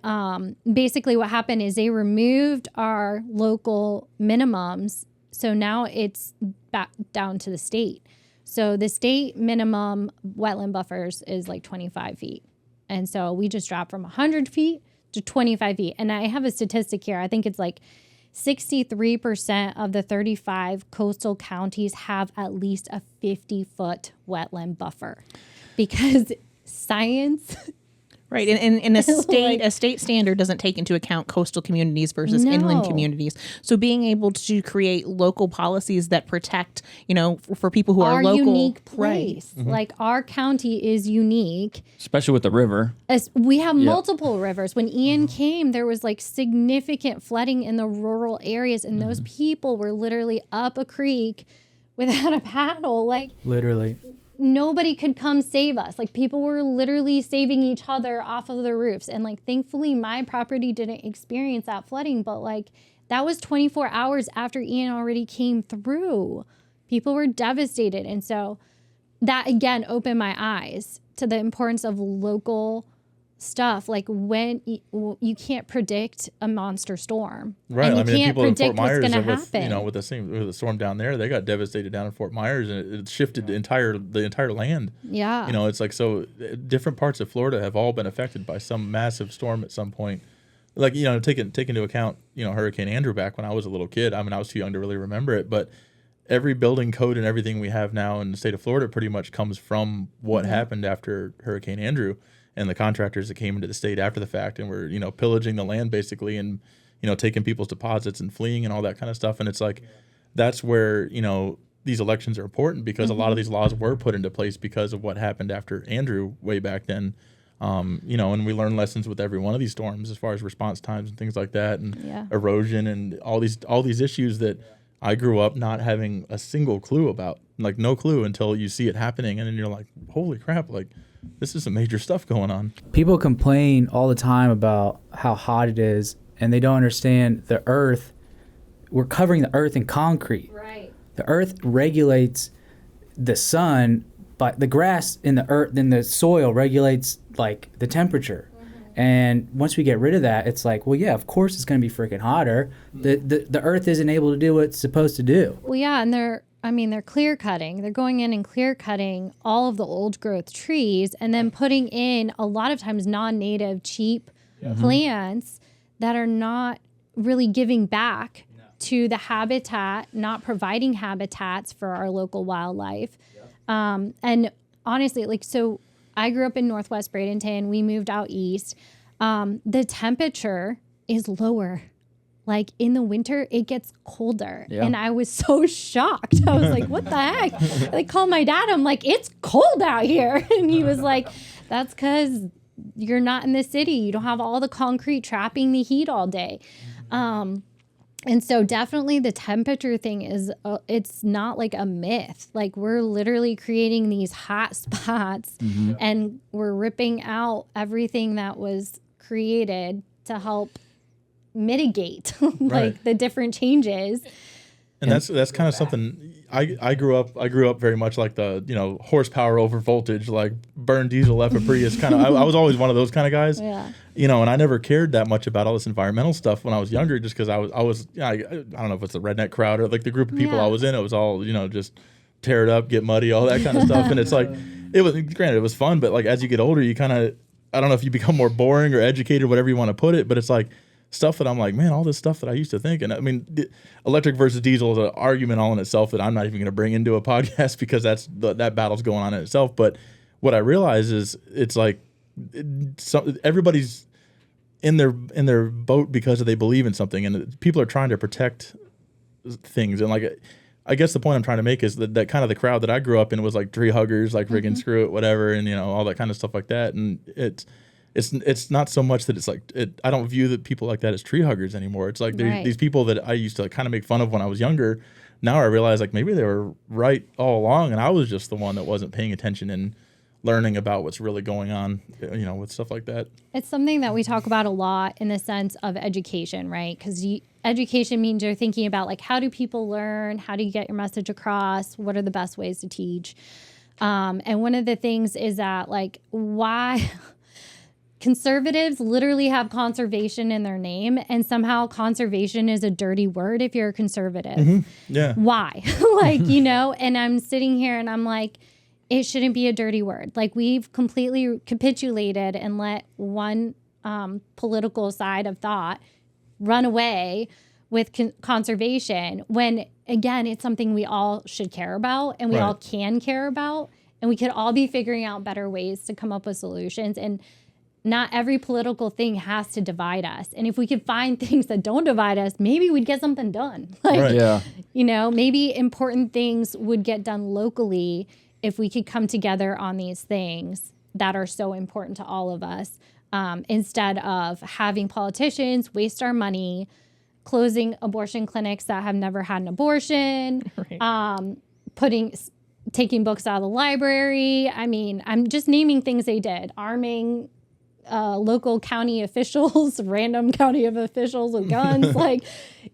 basically what happened is they removed our local minimums. So now it's back down to the state. So the state minimum wetland buffers is like 25 feet. And so we just dropped from 100 feet to 25 feet. And I have a statistic here. I think it's like 63% of the 35 coastal counties have at least a 50-foot wetland buffer because science. Right, and a Like- state standard doesn't take into account coastal communities versus inland No. communities. So being able to create local policies that protect, for people who are Our local, unique right? place. Like our county is unique. especially with the river. As we have multiple rivers. When Ian came, there was like significant flooding in the rural areas, and those people were literally up a creek without a paddle. Like Literally. nobody could come save us. Like people were literally saving each other off of the roofs. And like thankfully my property didn't experience that flooding, but like that was 24 hours after Ian already came through. People were devastated. And so that again opened my eyes to the importance of local stuff. Like when you can't predict a monster storm. Right. And you I mean, can't people in predict Fort what's Myers, going to with, happen. with the storm down there, they got devastated down in Fort Myers, and it shifted the entire land. Yeah. It's like, so different parts of Florida have all been affected by some massive storm at some point. Like, take into account, Hurricane Andrew back when I was a little kid. I mean, I was too young to really remember it, but every building code and everything we have now in the state of Florida pretty much comes from what happened after Hurricane Andrew and the contractors that came into the state after the fact and were, pillaging the land basically and, taking people's deposits and fleeing and all that kind of stuff. And it's like, that's where, these elections are important because a lot of these laws were put into place because of what happened after Andrew way back then. And we learn lessons with every one of these storms as far as response times and things like that and erosion and all these issues that I grew up not having a single clue about, like no clue until you see it happening. And then you're like, holy crap, like this is some major stuff going on. People complain all the time about how hot it is, and they don't understand the earth. We're covering the earth in concrete. Right. The earth regulates the sun, but the grass in the earth, in the soil regulates like the temperature. And once we get rid of that, it's like, well, yeah, of course it's going to be freaking hotter. The earth isn't able to do what it's supposed to do. Well, yeah, and they're clear cutting. They're going in and clear cutting all of the old growth trees and then putting in a lot of times non-native, cheap plants that are not really giving back to the habitat, not providing habitats for our local wildlife. And honestly, like, so I grew up in Northwest Bradenton. We moved out east. The temperature is lower. Like in the winter, it gets colder. Yeah. And I was so shocked. I was like, what the heck? I called my dad. I'm like, it's cold out here. And he was like, that's because you're not in the city. You don't have all the concrete trapping the heat all day. And so definitely the temperature thing is, it's not like a myth. Like we're literally creating these hot spots and we're ripping out everything that was created to help mitigate like Right. the different changes. And that's kind of something I grew up very much like the, horsepower over voltage, like burn diesel left a Prius kind of. I was always one of those kind of guys. Yeah. And I never cared that much about all this environmental stuff when I was younger, just because I don't know if it's the redneck crowd or like the group of people Yeah. I was in. It was all just tear it up, get muddy, all that kind of stuff. And it's like it was fun, but like as you get older, you kind of, I don't know if you become more boring or educated, whatever you want to put it, but it's like stuff that I'm like, man, all this stuff that I used to think. And I mean, electric versus diesel is an argument all in itself that I'm not even going to bring into a podcast because that battle's going on in itself. But what I realize is it's like everybody's in their boat because they believe in something, and people are trying to protect things. And like, I guess the point I'm trying to make is that kind of the crowd that I grew up in was like tree huggers, like friggin' screw it, whatever, and all that kind of stuff like that. And it's not so much that it's like I don't view that people like that as tree huggers anymore. It's like Right. these people that I used to kind of make fun of when I was younger. Now I realize like maybe they were right all along, and I was just the one that wasn't paying attention and learning about what's really going on, with stuff like that. It's something that we talk about a lot in the sense of education, right? Because education means you're thinking about like, how do people learn? How do you get your message across? What are the best ways to teach? And one of the things is that like, why conservatives literally have conservation in their name, and somehow conservation is a dirty word if you're a conservative. Yeah. Why? And I'm sitting here and I'm like, it shouldn't be a dirty word. Like, we've completely capitulated and let one political side of thought run away with conservation, when again, it's something we all should care about, and we all can care about, and we could all be figuring out better ways to come up with solutions. And not every political thing has to divide us. And if we could find things that don't divide us, maybe we'd get something done. Like, Right. Yeah. Maybe important things would get done locally if we could come together on these things that are so important to all of us, instead of having politicians waste our money, closing abortion clinics that have never had an abortion, taking books out of the library. I mean, I'm just naming things they did, arming local county officials, random county of officials with guns. Like,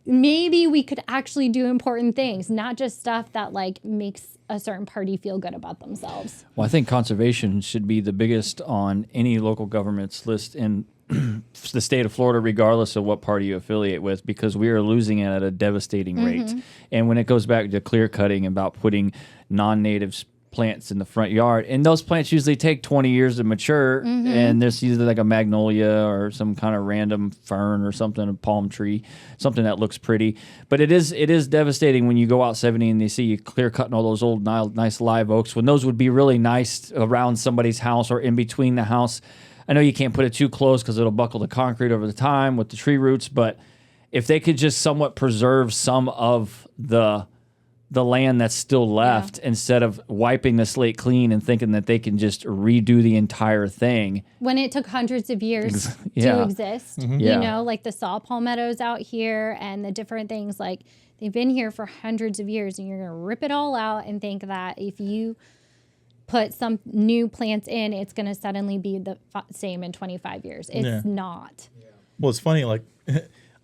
maybe we could actually do important things, not just stuff that like makes a certain party feel good about themselves. Well, I think conservation should be the biggest on any local government's list in the state of Florida, regardless of what party you affiliate with, because we are losing it at a devastating rate. And when it goes back to clear cutting, about putting non-native plants in the front yard, and those plants usually take 20 years to mature, and there's either like a magnolia or some kind of random fern or something, a palm tree, something that looks pretty. But it is devastating when you go out 70 and they see you clear cutting all those old nice live oaks, when those would be really nice around somebody's house or in between the house. I know you can't put it too close because it'll buckle the concrete over the time with the tree roots, but if they could just somewhat preserve some of the land that's still left, instead of wiping the slate clean and thinking that they can just redo the entire thing. When it took hundreds of years Yeah. to exist, Yeah. like the saw palmettos out here and the different things, like they've been here for hundreds of years, and you're going to rip it all out and think that if you put some new plants in, it's going to suddenly be the same in 25 years. It's not. Well, it's funny, like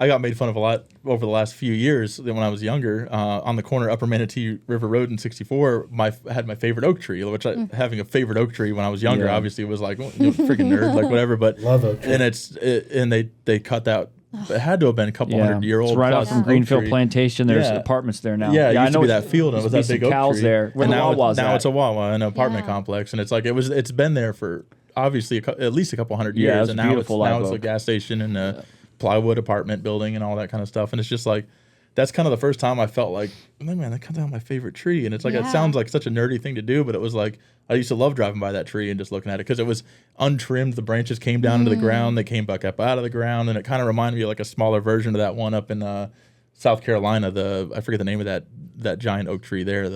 I got made fun of a lot over the last few years when I was younger. On the corner Upper Manatee River Road in 64, I had my favorite oak tree, which having a favorite oak tree when I was younger, obviously was like, freaking nerd, like whatever. But Love oak tree. And they cut that. It had to have been a couple hundred-year-old. It's right out plus from oak Greenfield tree. Plantation. There's Yeah. apartments there now. Yeah, it I used to know be that field, and it was that used to be big some oak cows tree. there. Where And the Wawa's now at. it's a Wawa, an apartment Yeah. complex, and it's like it's been there for obviously at least a couple hundred Yeah, years, it's and now beautiful live it's a oak. gas station and a plywood apartment building and all that kind of stuff, and it's just like that's kind of the first time I felt like, man, that cut down my favorite tree, and it's like it sounds like such a nerdy thing to do, but it was like I used to love driving by that tree and just looking at it because it was untrimmed. The branches came down into the ground, they came back up out of the ground, and it kind of reminded me of like a smaller version of that one up in South Carolina. I forget the name of that giant oak tree there.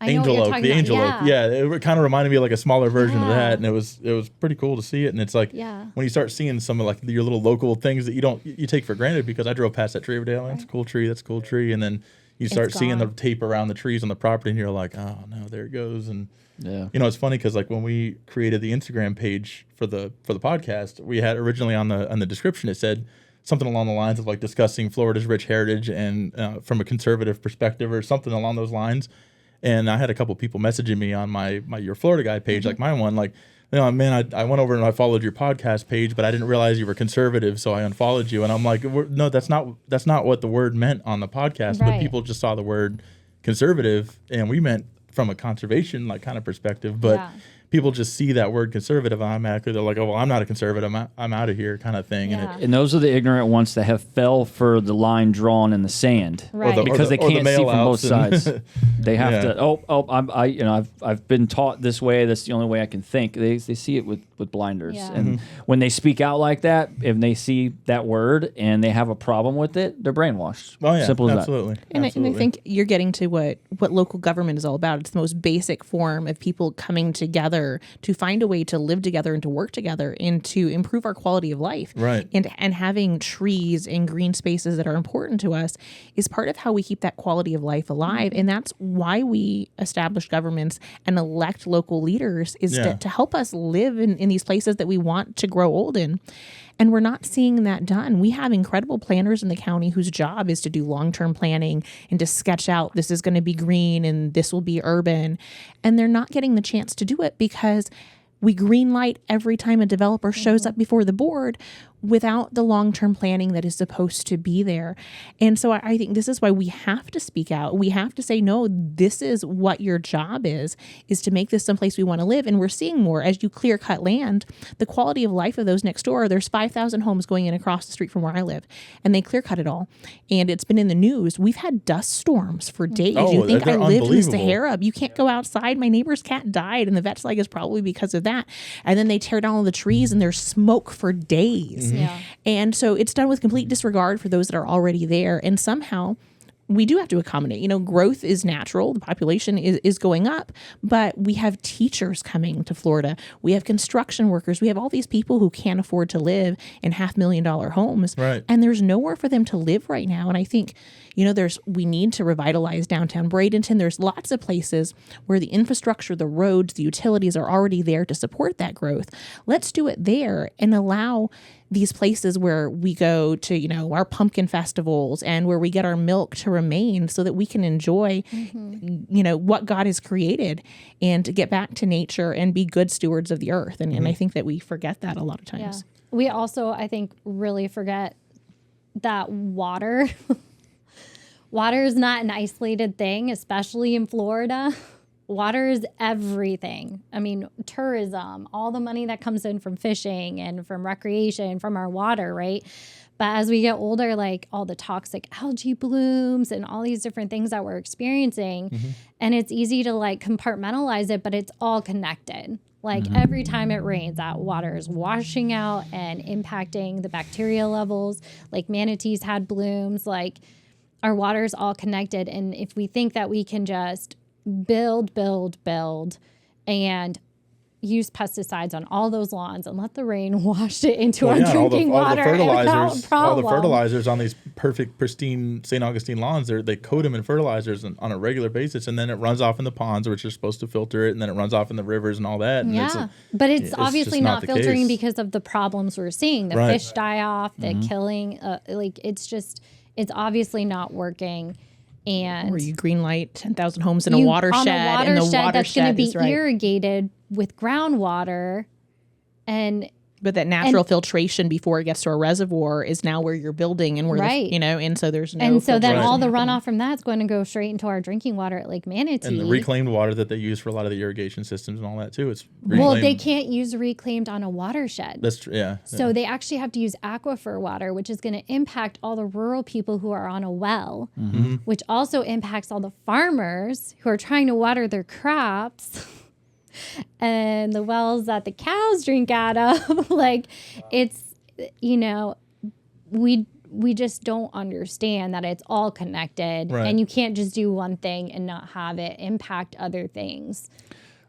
I know what you're talking the about. angel oak. Yeah, it kind of reminded me of like a smaller version of that, and it was pretty cool to see it. And it's like when you start seeing some of like your little local things that you take for granted, because I drove past that tree every day. I'm like, that's a cool tree, and then you start seeing the gone. tape around the trees on the property, and you're like, oh no, there it goes. And Yeah. you know, it's funny because like when we created the Instagram page for the podcast, we had originally on the description it said something along the lines of like discussing Florida's rich heritage and from a conservative perspective or something along those lines. And I had a couple people messaging me on my Your Florida Guy page, like my one, like, you know, man, I went over and I followed your podcast page, but I didn't realize you were conservative, so I unfollowed you. And I'm like, no, that's not what the word meant on the podcast. But Right. people just saw the word conservative, and we meant from a conservation like kind of perspective. But Yeah. people just see that word conservative automatically. They're like, oh, well, I'm not a conservative. I'm out of here kind of thing. Yeah. And those are the ignorant ones that have fell for the line drawn in the sand, Right. because they can't see from both sides. They have Yeah. to. I've been taught this way. That's the only way I can think. They see it with blinders, Yeah. and when they speak out like that, if they see that word and they have a problem with it, they're brainwashed. Oh yeah, Simple as absolutely. And I Absolutely. think you're getting to what local government is all about. It's the most basic form of people coming together to find a way to live together and to work together and to improve our quality of life. Right. And having trees and green spaces that are important to us is part of how we keep that quality of life alive. And that's why we establish governments and elect local leaders is Yeah. to help us live in these places that we want to grow old in. And we're not seeing that done. We have incredible planners in the county whose job is to do long-term planning and to sketch out this is going to be green and this will be urban. And they're not getting the chance to do it because we green light every time a developer shows up before the board without the long-term planning that is supposed to be there. And so I think this is why we have to speak out. We have to say, no, this is what your job is to make this someplace we want to live. And we're seeing more as you clear cut land, the quality of life of those next door. There's 5,000 homes going in across the street from where I live, and they clear cut it all. And it's been in the news. We've had dust storms for days. Oh, You think I they're live in the unbelievable. Sahara? You can't go outside. My neighbor's cat died, and the vet's like, it's probably because of that. And then they tear down all the trees, and there's smoke for days. Yeah. And so it's done with complete disregard for those that are already there. And somehow we do have to accommodate. You know, growth is natural. The population is going up, but we have teachers coming to Florida. We have construction workers. We have all these people who can't afford to live in $500,000 homes. Right. And there's nowhere for them to live right now. And I think, you know, we need to revitalize downtown Bradenton. There's lots of places where the infrastructure, the roads, the utilities are already there to support that growth. Let's do it there and allow these places where we go to, you know, our pumpkin festivals and where we get our milk to remain so that we can enjoy, you know, what God has created and to get back to nature and be good stewards of the earth. And I think that we forget that a lot of Yeah. times. We also, I think, really forget that water is not an isolated thing, especially in Florida. Water is everything. I mean, tourism, all the money that comes in from fishing and from recreation, from our water, right? But as we get older, like all the toxic algae blooms and all these different things that we're experiencing, and it's easy to like compartmentalize it, but it's all connected. Like every time it rains, that water is washing out and impacting the bacteria levels. Like manatees had blooms, like our water is all connected. And if we think that we can just build, and use pesticides on all those lawns and let the rain wash it into our drinking water. All the fertilizers on these perfect, pristine St. Augustine lawns, they coat them in fertilizers on a regular basis, and then it runs off in the ponds, which are supposed to filter it, and then it runs off in the rivers and all that. And Yeah, but it's just obviously not not the filtering case. because of the problems we're seeing. The Right. fish die off, the killing, it's obviously not working. And Where you green light 10,000 homes in you- a watershed, and the that's going to watershed be is right. irrigated with groundwater, and But that natural filtration before it gets to a reservoir is now where you're building and where Right. and so there's no and so then filtration all the happening. runoff from that's going to go straight into our drinking water at Lake Manatee. And the reclaimed water that they use for a lot of the irrigation systems and all that too. It's well, reclaimed. they can't use reclaimed on a watershed. That's true. Yeah. So they actually have to use aquifer water, which is going to impact all the rural people who are on a well, which also impacts all the farmers who are trying to water their crops and the wells that the cows drink out of. Like, it's, you know, we just don't understand that it's all connected, Right. and you can't just do one thing and not have it impact other things.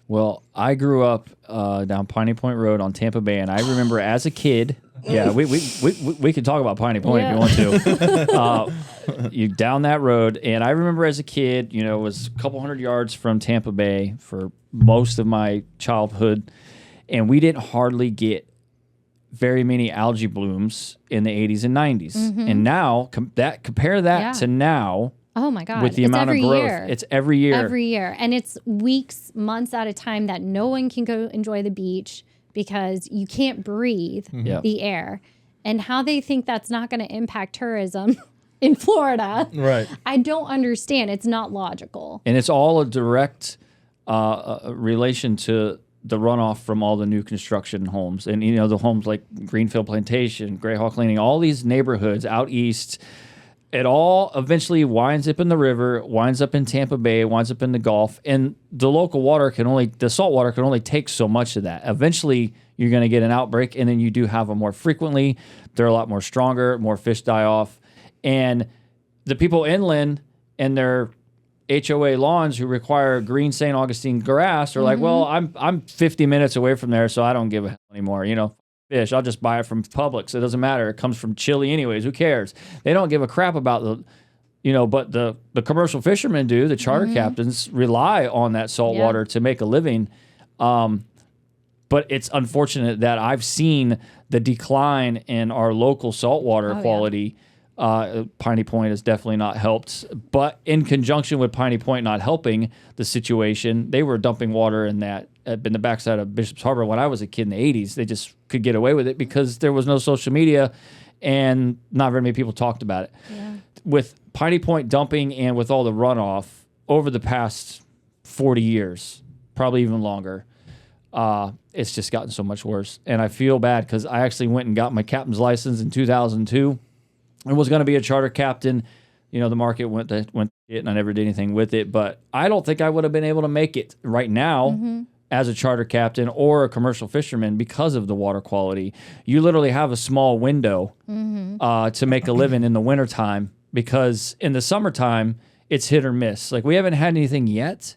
Well, I grew up down Piney Point Road on Tampa Bay, and I remember as a kid. Yeah, we can talk about Piney Point if you want to. You down that road, and I remember as a kid, you know, it was a couple hundred yards from Tampa Bay for most of my childhood, and we didn't hardly get very many algae blooms in the 80s and 90s. And now, compare that to now. Oh my God. With the amount of growth. Year. It's every year. Every year. And it's weeks, months at a time that no one can go enjoy the beach because you can't breathe the air. And how they think that's not going to impact tourism in Florida. Right. I don't understand. It's not logical. And it's all a direct relation to the runoff from all the new construction homes. And, you know, the homes like Greenfield Plantation, Greyhawk Landing, all these neighborhoods out east. It all eventually winds up in the river, winds up in Tampa Bay, winds up in the Gulf, and the local water the salt water can only take so much of that. Eventually, you're going to get an outbreak, and then you do have them more frequently. They're a lot more stronger, more fish die off. And the people inland and their HOA lawns who require green St. Augustine grass are like, well, I'm 50 minutes away from there, so I don't give a hell anymore, you know. Fish, I'll just buy it from Publix. It doesn't matter. It comes from Chile anyways. Who cares? They don't give a crap about but the commercial fishermen do. The charter captains rely on that salt water to make a living. But it's unfortunate that I've seen the decline in our local saltwater quality. Piney Point has definitely not helped. But in conjunction with Piney Point not helping the situation, they were dumping water in the backside of Bishop's Harbor when I was a kid in the 80s. They just could get away with it because there was no social media and not very many people talked about it. Yeah. With Piney Point dumping and with all the runoff over the past 40 years, probably even longer, it's just gotten so much worse. And I feel bad because I actually went and got my captain's license in 2002 and was going to be a charter captain. You know, the market went to it, and I never did anything with it. But I don't think I would have been able to make it right now as a charter captain or a commercial fisherman because of the water quality. You literally have a small window to make a living in the wintertime because in the summertime, it's hit or miss. Like, we haven't had anything yet,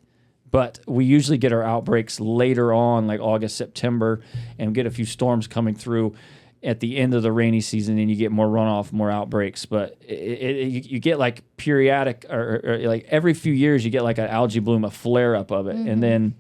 but we usually get our outbreaks later on, like August, September, and get a few storms coming through at the end of the rainy season, and you get more runoff, more outbreaks. But you get like periodic, or like every few years, you get like an algae bloom, a flare up of it, and then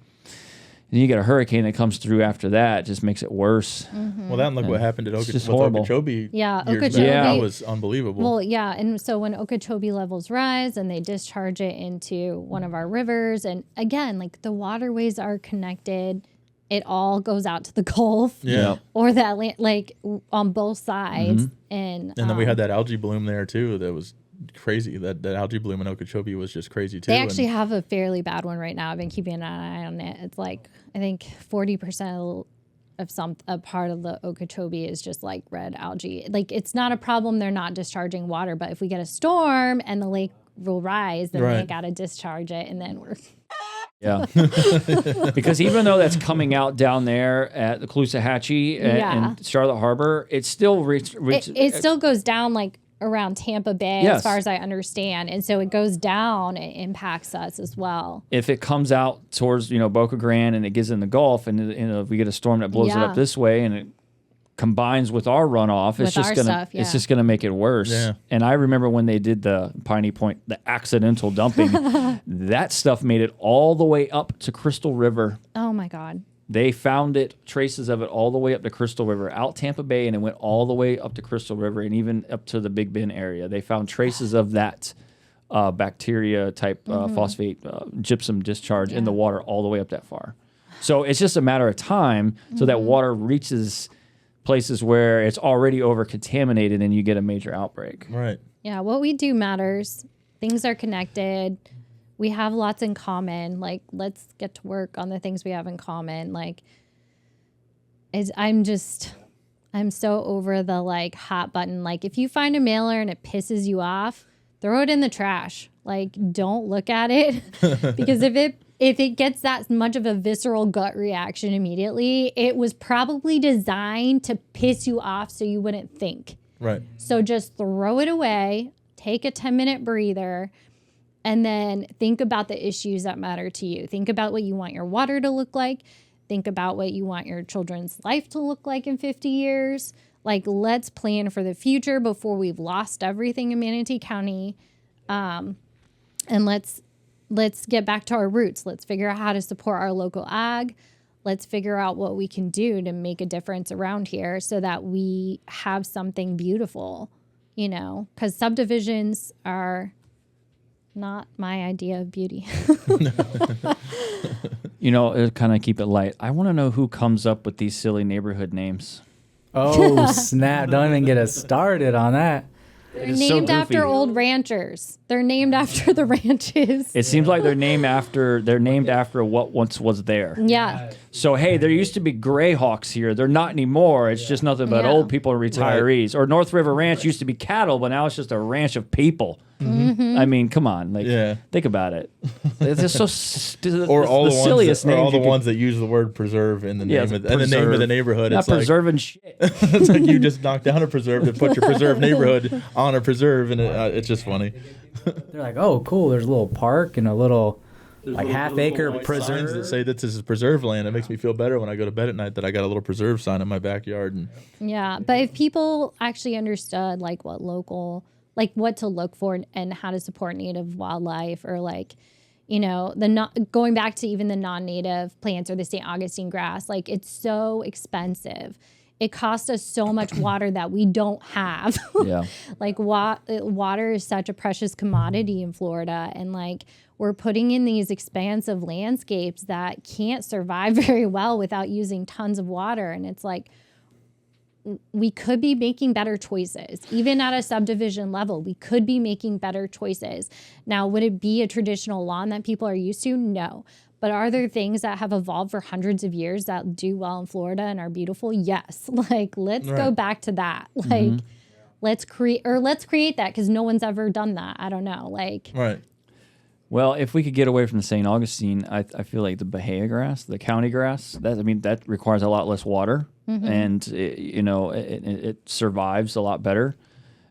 you get a hurricane that comes through after that. It just makes it worse. Well, that and look what happened at Okeechobee. Yeah, Okeechobee. That was unbelievable. Well, yeah, and so when Okeechobee levels rise and they discharge it into one of our rivers, and again, like the waterways are connected. It all goes out to the Gulf or the Atlantic, like on both sides. And then we had that algae bloom there too. That was crazy. That algae bloom in Okeechobee was just crazy too. They actually have a fairly bad one right now. I've been keeping an eye on it. It's like, I think 40% of a part of the Okeechobee is just like red algae. Like, it's not a problem. They're not discharging water, but if we get a storm and the lake will rise, then they got to discharge it, and then we're... Yeah, because even though that's coming out down there at the Caloosahatchee and Charlotte Harbor, it still it still goes down like around Tampa Bay, as far as I understand, and so it goes down. It impacts us as well. If it comes out towards Boca Grande and it gets in the Gulf, and if we get a storm that blows it up this way, and it combines with our runoff, it's just gonna make it worse. Yeah. And I remember when they did the Piney Point, the accidental dumping, that stuff made it all the way up to Crystal River. Oh my God. They found traces of it all the way up to Crystal River, out Tampa Bay, and it went all the way up to Crystal River and even up to the Big Bend area. They found traces of that bacteria type phosphate gypsum discharge in the water all the way up that far. So it's just a matter of time so that water reaches places where it's already over-contaminated and you get a major outbreak. Right. Yeah, what we do matters. Things are connected. We have lots in common. Like, let's get to work on the things we have in common. Like, I'm so over the, like, hot button. Like, if you find a mailer and it pisses you off, throw it in the trash. Like, don't look at it. Because if it gets that much of a visceral gut reaction immediately, it was probably designed to piss you off so you wouldn't think. Right. So just throw it away, take a 10-minute breather, And then think about the issues that matter to you. Think about what you want your water to look like. Think about what you want your children's life to look like in 50 years. Like, let's plan for the future before we've lost everything in Manatee County. And let's get back to our roots. Let's figure out how to support our local ag. Let's figure out what we can do to make a difference around here so that we have something beautiful, you know, because subdivisions are not my idea of beauty. You know, kind of keep it light. I want to know who comes up with these silly neighborhood names. Oh, snap. Don't even get us started on that. They're It is so named after goofy. old ranchers. They're named after the ranches. It seems like they're named after what once was there. Yeah. So hey, there used to be Greyhawks here. They're not anymore. It's just nothing but Yeah. old people and retirees. Or North River Ranch used to be cattle, but now it's just a ranch of people. Mm-hmm. I mean, come on, like Yeah. think about it. It's just so Or all the silliest ones, or names all the you could- ones that use the word preserve in the Yeah, name, it's in the name of preserve. the neighborhood. Not It's like, preserving shit. it's like you just knocked down a preserve to put your preserve neighborhood on a preserve, and it's just funny. They're like, oh, cool. There's a little park and a little like half-acre Signs that preserve. say that this is preserve land. It makes me feel better when I go to bed at night that I got a little preserve sign in my backyard. And Yeah. But if people actually understood like what to look for and how to support native wildlife, or like, you know, going back to even the non-native plants or the St. Augustine grass, like it's so expensive. It costs us so much water that we don't have. Yeah. Like water is such a precious commodity in Florida, and like we're putting in these expansive landscapes that can't survive very well without using tons of water. And it's like, we could be making better choices. Even at a subdivision level, we could be making better choices. Now, would it be a traditional lawn that people are used to? No. But are there things that have evolved for hundreds of years that do well in Florida and are beautiful? Yes. Like, let's go Right. back to that. Like, let's create that, because no one's ever done that. I don't know. Like, right. Well, if we could get away from the St. Augustine, I feel like the Bahia grass, the county grass, that requires a lot less water, and it survives a lot better.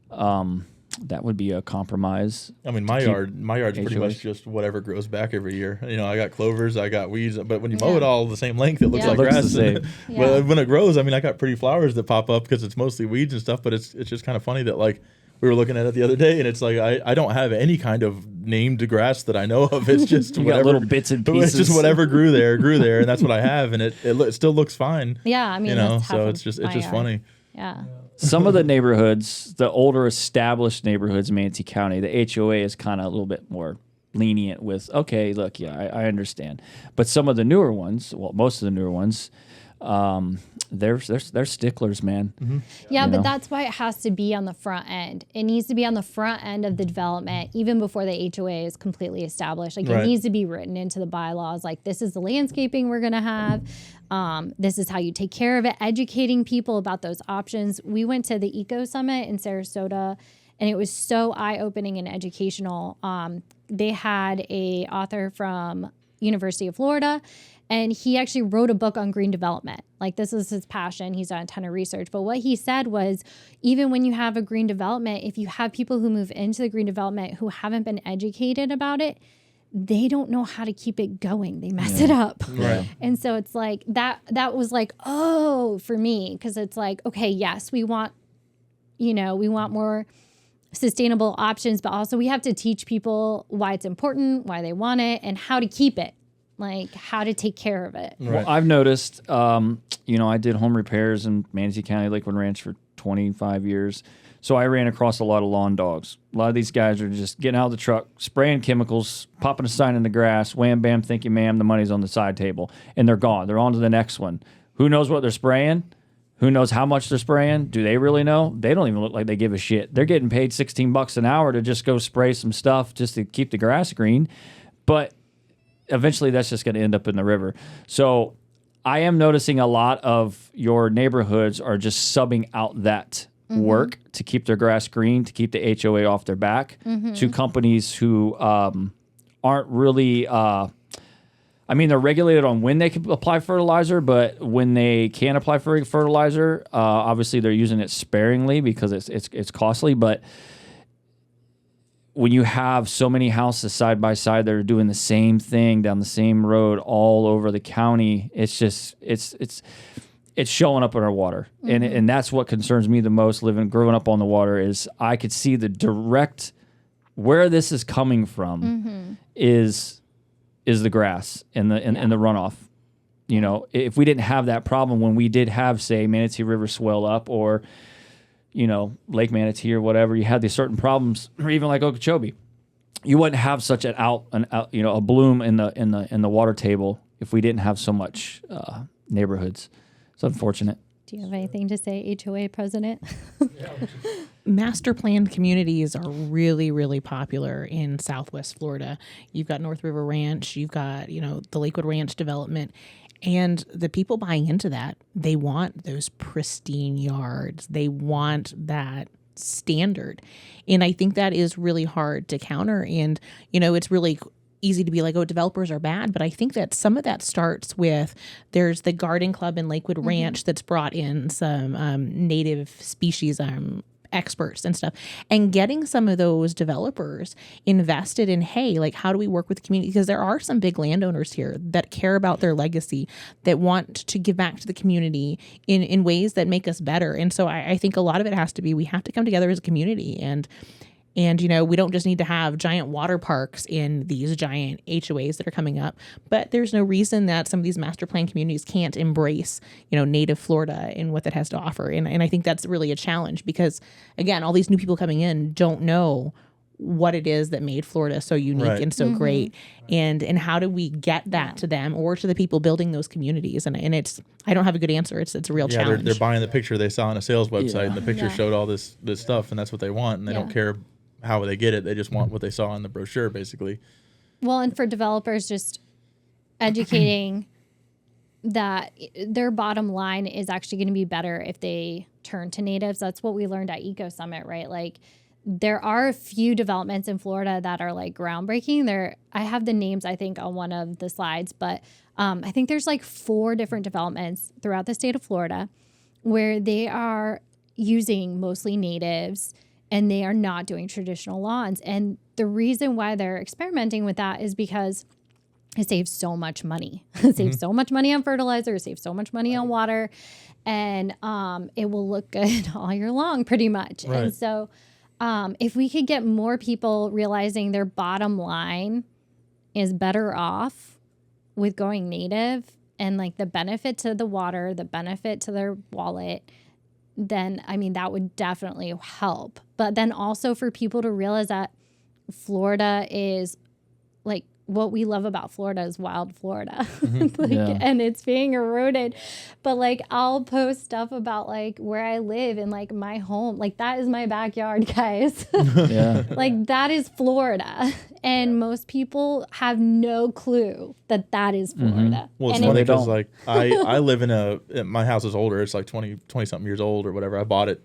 That would be a compromise. I mean, my yard's pretty HOAs. much just whatever grows back every year. You know, I got clovers, I got weeds, but when you mow it all the same length, it looks Yeah. like It looks grass. the same. Well, Yeah. when it grows, I mean, I got pretty flowers that pop up because it's mostly weeds and stuff. But it's just kind of funny that like we were looking at it the other day, and it's like I don't have any kind of named grass that I know of. It's just You got whatever little bits and It's pieces. just whatever grew there, and that's what I have, and it still looks fine. yeah, I mean, You know, that's half so of it's just my yard. funny. Yeah. Some of the neighborhoods, the older established neighborhoods in Manatee County, the HOA is kind of a little bit more lenient with, okay, look, yeah, I understand. But some of the newer ones, well, most of the newer ones, they're sticklers, man. Yeah, You but know? that's why it has to be on the front end. It needs to be on the front end of the development, even before the HOA is completely established. Like, Right. it needs to be written into the bylaws. Like, this is the landscaping we're going to have. This is how you take care of it, educating people about those options. We went to the Eco Summit in Sarasota, and it was so eye-opening and educational. They had a author from University of Florida, and he actually wrote a book on green development. Like, this is his passion. He's done a ton of research. But what he said was, even when you have a green development, if you have people who move into the green development who haven't been educated about it, they don't know how to keep it going. They mess it up. Right. And so it's like that was like, oh, for me, because it's like, okay, yes, we want more sustainable options, but also we have to teach people why it's important, why they want it, and how to keep it, like how to take care of it. Right. Well, I've noticed, I did home repairs in Manatee County, Lakewood Ranch for 25 years. So I ran across a lot of lawn dogs. A lot of these guys are just getting out of the truck, spraying chemicals, popping a sign in the grass, wham, bam, thank you, ma'am, the money's on the side table. And they're gone. They're on to the next one. Who knows what they're spraying? Who knows how much they're spraying? Do they really know? They don't even look like they give a shit. They're getting paid $16 an hour to just go spray some stuff just to keep the grass green. But eventually that's just going to end up in the river. So I am noticing a lot of your neighborhoods are just subbing out that work to keep their grass green, to keep the HOA off their back, to companies who aren't really... they're regulated on when they can apply fertilizer, but when they can apply for fertilizer, obviously they're using it sparingly because it's costly. But when you have so many houses side by side that are doing the same thing down the same road all over the county, it's just it's showing up in our water, and that's what concerns me the most. Growing up on the water is I could see the direct where this is coming from is the grass and the runoff. You know, if we didn't have that problem when we did have, say, Manatee River swell up or Lake Manatee or whatever, you had these certain problems, or even like Okeechobee, you wouldn't have such a bloom in the water table if we didn't have so much neighborhoods. It's unfortunate. Do you have anything to say, HOA president? Master planned communities are really, really popular in Southwest Florida. You've got North River Ranch, you've got, the Lakewood Ranch development, and the people buying into that, they want those pristine yards. They want that standard. And I think that is really hard to counter. And, it's really easy to be like, oh, developers are bad. But I think that some of that starts with there's the garden club in Lakewood Ranch that's brought in some native species experts and stuff, and getting some of those developers invested in, hey, like, how do we work with the community? Because there are some big landowners here that care about their legacy, that want to give back to the community in ways that make us better. And so I think a lot of it has to be, we have to come together as a community, and we don't just need to have giant water parks in these giant HOAs that are coming up, but there's no reason that some of these master plan communities can't embrace, native Florida and what that has to offer. And I think that's really a challenge because, again, all these new people coming in don't know what it is that made Florida so unique and so great. And how do we get that to them or to the people building those communities? And it's, I don't have a good answer. It's a real challenge. They're buying the picture they saw on a sales website and the picture showed all this stuff, and that's what they want, and they don't care how they get it. They just want what they saw in the brochure, basically. Well, and for developers, just educating that their bottom line is actually going to be better if they turn to natives. That's what we learned at Eco Summit, right? Like, there are a few developments in Florida that are like groundbreaking. I have the names, I think, on one of the slides, but I think there's like 4 different developments throughout the state of Florida where they are using mostly natives and they are not doing traditional lawns. And the reason why they're experimenting with that is because it saves so much money. It saves so much money on fertilizer, it saves so much money on water, and it will look good all year long pretty much. Right. And so if we could get more people realizing their bottom line is better off with going native, and like the benefit to the water, the benefit to their wallet, then, I mean, that would definitely help. But then also for people to realize that Florida is, like, what we love about Florida is wild Florida. And it's being eroded. But, like, I'll post stuff about, like, where I live and, like, my home. Like, that is my backyard, guys. Like, that is Florida. And most people have no clue that that is Florida. Well, it's funny because, like, I live my house is older. It's like 20-something years old or whatever. I bought it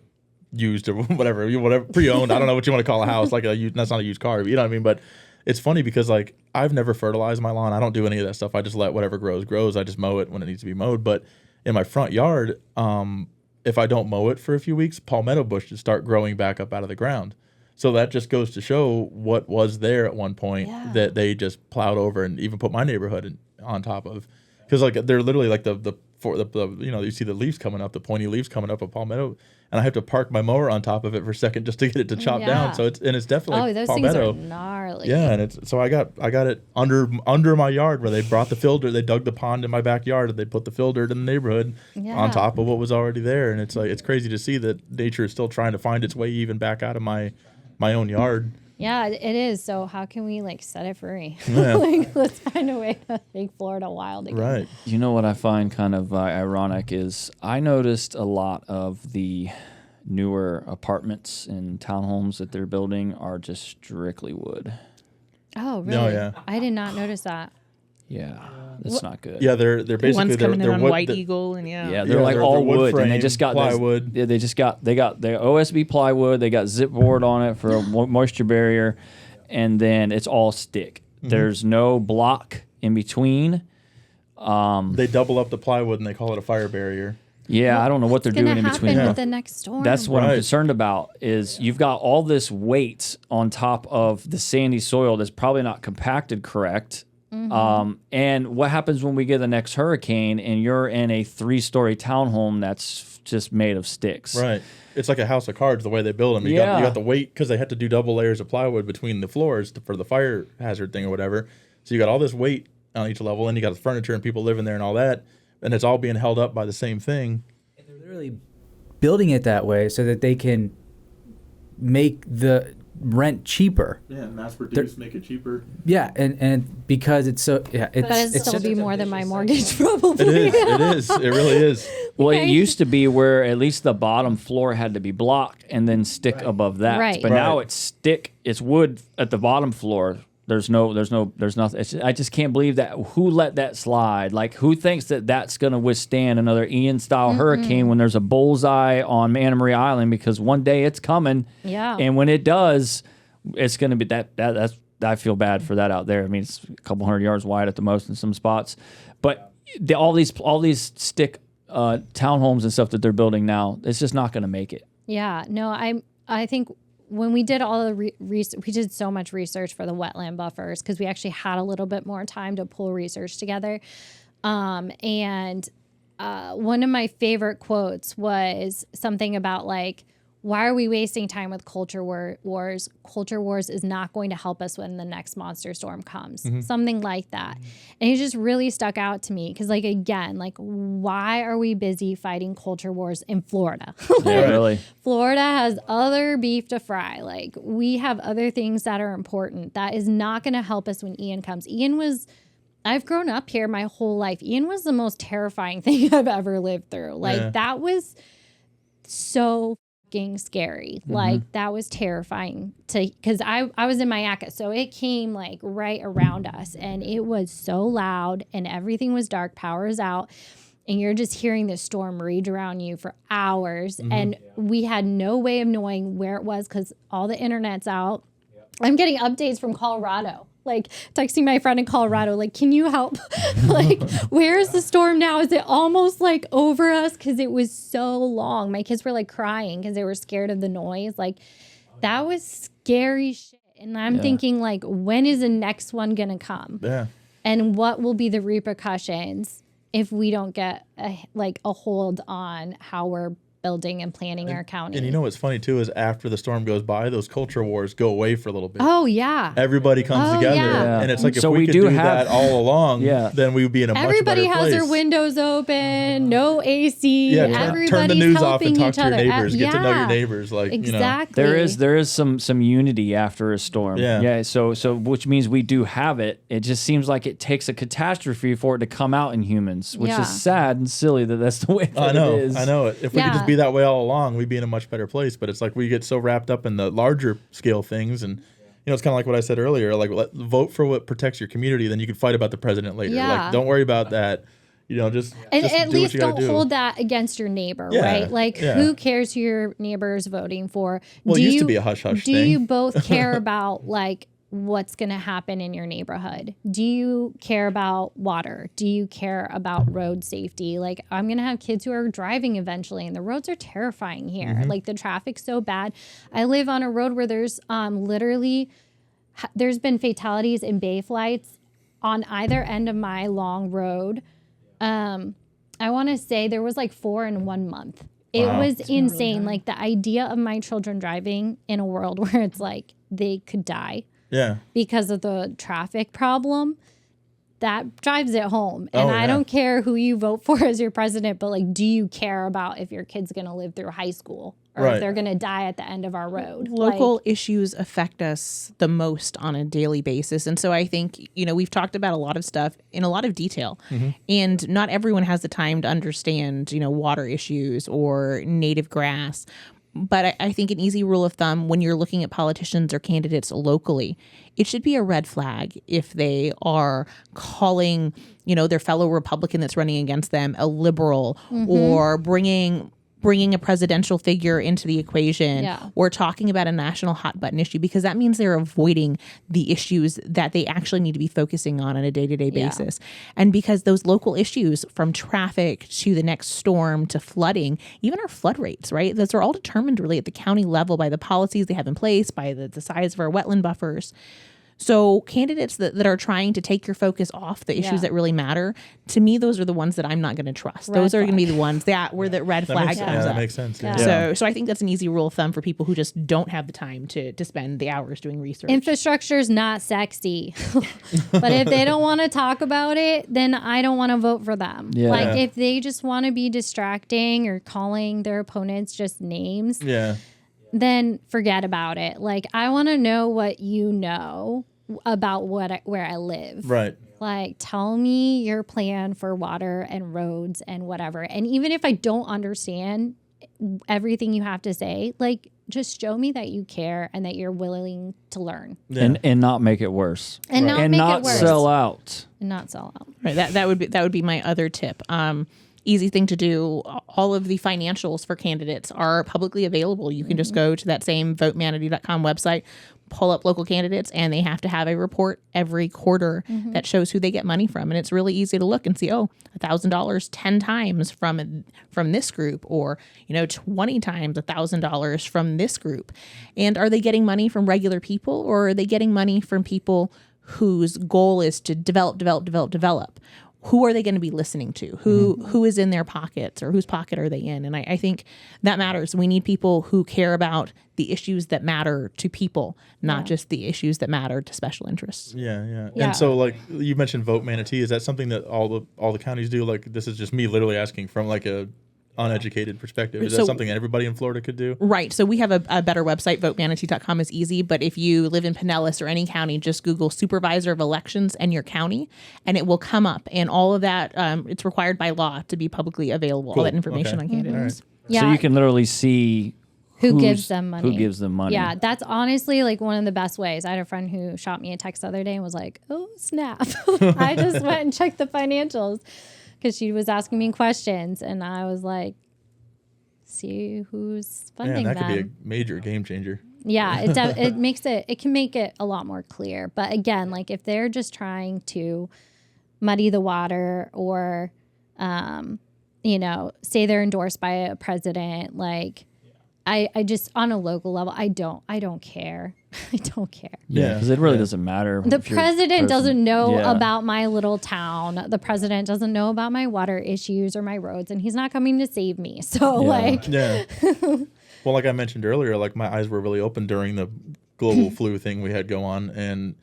used or whatever, pre-owned. I don't know what you want to call a house. Like, that's not a used car. You know what I mean? But it's funny because, like, I've never fertilized my lawn. I don't do any of that stuff. I just let whatever grows. I just mow it when it needs to be mowed. But in my front yard, if I don't mow it for a few weeks, palmetto bushes start growing back up out of the ground. So that just goes to show what was there at one point that they just plowed over and even put my neighborhood on top of. Because, like, they're literally like the you see the leaves coming up, the pointy leaves coming up of palmetto, and I have to park my mower on top of it for a second just to get it to chop down. So it's definitely those palmetto. things are gnarly. Yeah, and so I got it under my yard where they brought the filter. They dug the pond in my backyard and they put the filter in the neighborhood on top of what was already there. And it's like, it's crazy to see that nature is still trying to find its way even back out of my own yard. Yeah, it is. So how can we, like, set it free? Like, let's find a way to make Florida wild again. Right. You know what I find kind of ironic is I noticed a lot of the newer apartments and townhomes that they're building are just strictly wood. Oh, really? Oh, yeah. I did not notice that. Yeah, that's not good. Yeah, they're basically one's coming in on wood, White Eagle and they're like all wood, frame, and they just got plywood. they got their OSB plywood. They got zip board on it for a moisture barrier, and then it's all stick. There's no block in between. They double up the plywood and they call it a fire barrier. Yeah, I don't know what they're What's doing gonna in between. happen there. with the next storm? That's what I'm Right. concerned about is you've got all this weight on top of the sandy soil that's probably not compacted correct. And what happens when we get the next hurricane and you're in a 3-story townhome that's just made of sticks? Right. It's like a house of cards the way they build them. You Yeah. got the weight because they had to do double layers of plywood between the floors for the fire hazard thing or whatever. So you got all this weight on each level, and you got the furniture and people living there and all that, and it's all being held up by the same thing. They're literally building it that way so that they can make the rent cheaper. Yeah, mass produce, make it cheaper. Yeah, and because it's so but it'd still just- be more than my mortgage, probably. It is. It really is. Well, Okay. it used to be where at least the bottom floor had to be block and then stick above that. Right. But now Right. it's wood at the bottom floor. There's nothing. I just can't believe that. Who let that slide? Like, who thinks that that's going to withstand another Ian-style hurricane when there's a bullseye on Anna Maria Island? Because one day it's coming. Yeah. And when it does, it's going to be that's. I feel bad for that out there. I mean, it's a couple hundred yards wide at the most in some spots, but all these stick townhomes and stuff that they're building now, it's just not going to make it. Yeah, no, I think when we did all the we did so much research for the wetland buffers because we actually had a little bit more time to pull research together. And one of my favorite quotes was something about like, why are we wasting time with culture wars? Culture wars is not going to help us when the next monster storm comes. Something like that. And it just really stuck out to me because, like, again, like, why are we busy fighting culture wars in Florida? Yeah, really. Florida has other beef to fry. Like, we have other things that are important. That is not going to help us when Ian comes. I've grown up here my whole life. Ian was the most terrifying thing I've ever lived through. Like, that was so scary. Like, that was terrifying because I was in Mayaca, so it came like right around us and it was so loud and everything was dark, power is out, and you're just hearing this storm rage around you for hours. And we had no way of knowing where it was because all the internet's out. I'm getting updates from Colorado, like texting my friend in Colorado, like, can you help? Like, where's the storm now? Is it almost like over us? Because it was so long. My kids were like crying because they were scared of the noise. Like, that was scary shit. And I'm thinking, like, when is the next one going to come? Yeah. And what will be the repercussions if we don't get a hold on how we're building and planning our county? And you know what's funny too is after the storm goes by, those culture wars go away for a little bit. Oh, yeah. Everybody comes Oh, together, yeah. and it's like if So we we could do do have- that all along, Yeah. then we would be in a much Everybody better has place. their windows open, no AC. Yeah, Everybody's turn the news off helping and talk each to your other. neighbors. Get to know your Yeah. neighbors, like Exactly. There is some unity after a storm. Yeah. So which means we do have it. It just seems like it takes a catastrophe for it to come out in humans, which Yeah. is sad and silly that that's the way that I know, it is. I know it. If we could Yeah. just be that way all along, we'd be in a much better place. But it's like we get so wrapped up in the larger scale things, and it's kind of like what I said earlier. Like, vote for what protects your community, then you can fight about the president later. Yeah. Like, don't worry about that. Just And just at do what least you gotta don't do. hold that against your neighbor, Yeah, right? Like, yeah. who cares who your neighbor is voting for? Well, it used to be a hush-hush Do thing. you both care about, like, what's going to happen in your neighborhood? Do you care about water? Do you care about road safety? Like, I'm going to have kids who are driving eventually, and the roads are terrifying here. Mm-hmm. Like, the traffic's so bad. I live on a road where there's there's been fatalities in bay flights on either end of my long road. I want to say there was like 4 in 1 month. It was insane. Like, the idea of my children driving in a world where it's like they could die Yeah. because of the traffic problem, that drives it home. And Oh, I yeah. don't care who you vote for as your president, but, like, do you care about if your kid's going to live through high school or Right. if they're going to die at the end of our road? Local Like, issues affect us the most on a daily basis. And so I think, we've talked about a lot of stuff in a lot of detail. And not everyone has the time to understand, water issues or native grass. But I think an easy rule of thumb when you're looking at politicians or candidates locally, it should be a red flag if they are calling, their fellow Republican that's running against them a liberal, or bringing bringing a presidential figure into the equation or talking about a national hot button issue, because that means they're avoiding the issues that they actually need to be focusing on a day-to-day basis. And because those local issues, from traffic to the next storm to flooding, even our flood rates, right? Those are all determined really at the county level by the policies they have in place, by the size of our wetland buffers. So candidates that are trying to take your focus off the issues that really matter, to me, those are the ones that I'm not going to trust. Those are going to be the ones where the red flag comes up. That makes sense. Yeah. So I think that's an easy rule of thumb for people who just don't have the time to spend the hours doing research. Infrastructure is not sexy. But if they don't want to talk about it, then I don't want to vote for them. Yeah. Like if they just want to be distracting or calling their opponents just names, then forget about it. Like I want to know what you know about where I live. Right. Like tell me your plan for water and roads and whatever. And even if I don't understand everything you have to say, like just show me that you care and that you're willing to learn. And not make it worse. And not make it worse. Sell out. And not sell out. Right. That would be my other tip. Easy thing to do. All of the financials for candidates are publicly available. You can just go to that same votemanatee.com website, pull up local candidates, and they have to have a report every quarter that shows who they get money from. And it's really easy to look and see, $1,000 10 times from this group, or 20 times $1,000 from this group. And are they getting money from regular people, or are they getting money from people whose goal is to develop? Who are they going to be listening to? Who is in their pockets, or whose pocket are they in? And I think that matters. We need people who care about the issues that matter to people, not just the issues that matter to special interests. Yeah. And so, like you mentioned, Vote Manatee. Is that something that all the counties do? Like, this is just me literally asking from like a uneducated perspective. Is that something everybody in Florida could do? Right. So we have a better website. Votemanatee.com is easy. But if you live in Pinellas or any county, just Google Supervisor of Elections and your county, and it will come up. And all of that, it's required by law to be publicly available, all that information on candidates. Right. So you can literally see who gives them money. Who gives them money. Yeah, that's honestly like one of the best ways. I had a friend who shot me a text the other day and was like, oh, snap. I just went and checked the financials, because she was asking me questions, and I was like, see who's funding them. That could be a major game changer. Yeah, it can make it a lot more clear. But again, like if they're just trying to muddy the water, or, say they're endorsed by a president, like I just, on a local level, I don't care. I don't care. Yeah, because it really doesn't matter. The president doesn't know about my little town. The president doesn't know about my water issues or my roads, and he's not coming to save me. So Well, like I mentioned earlier, like my eyes were really open during the global flu thing we had go on, and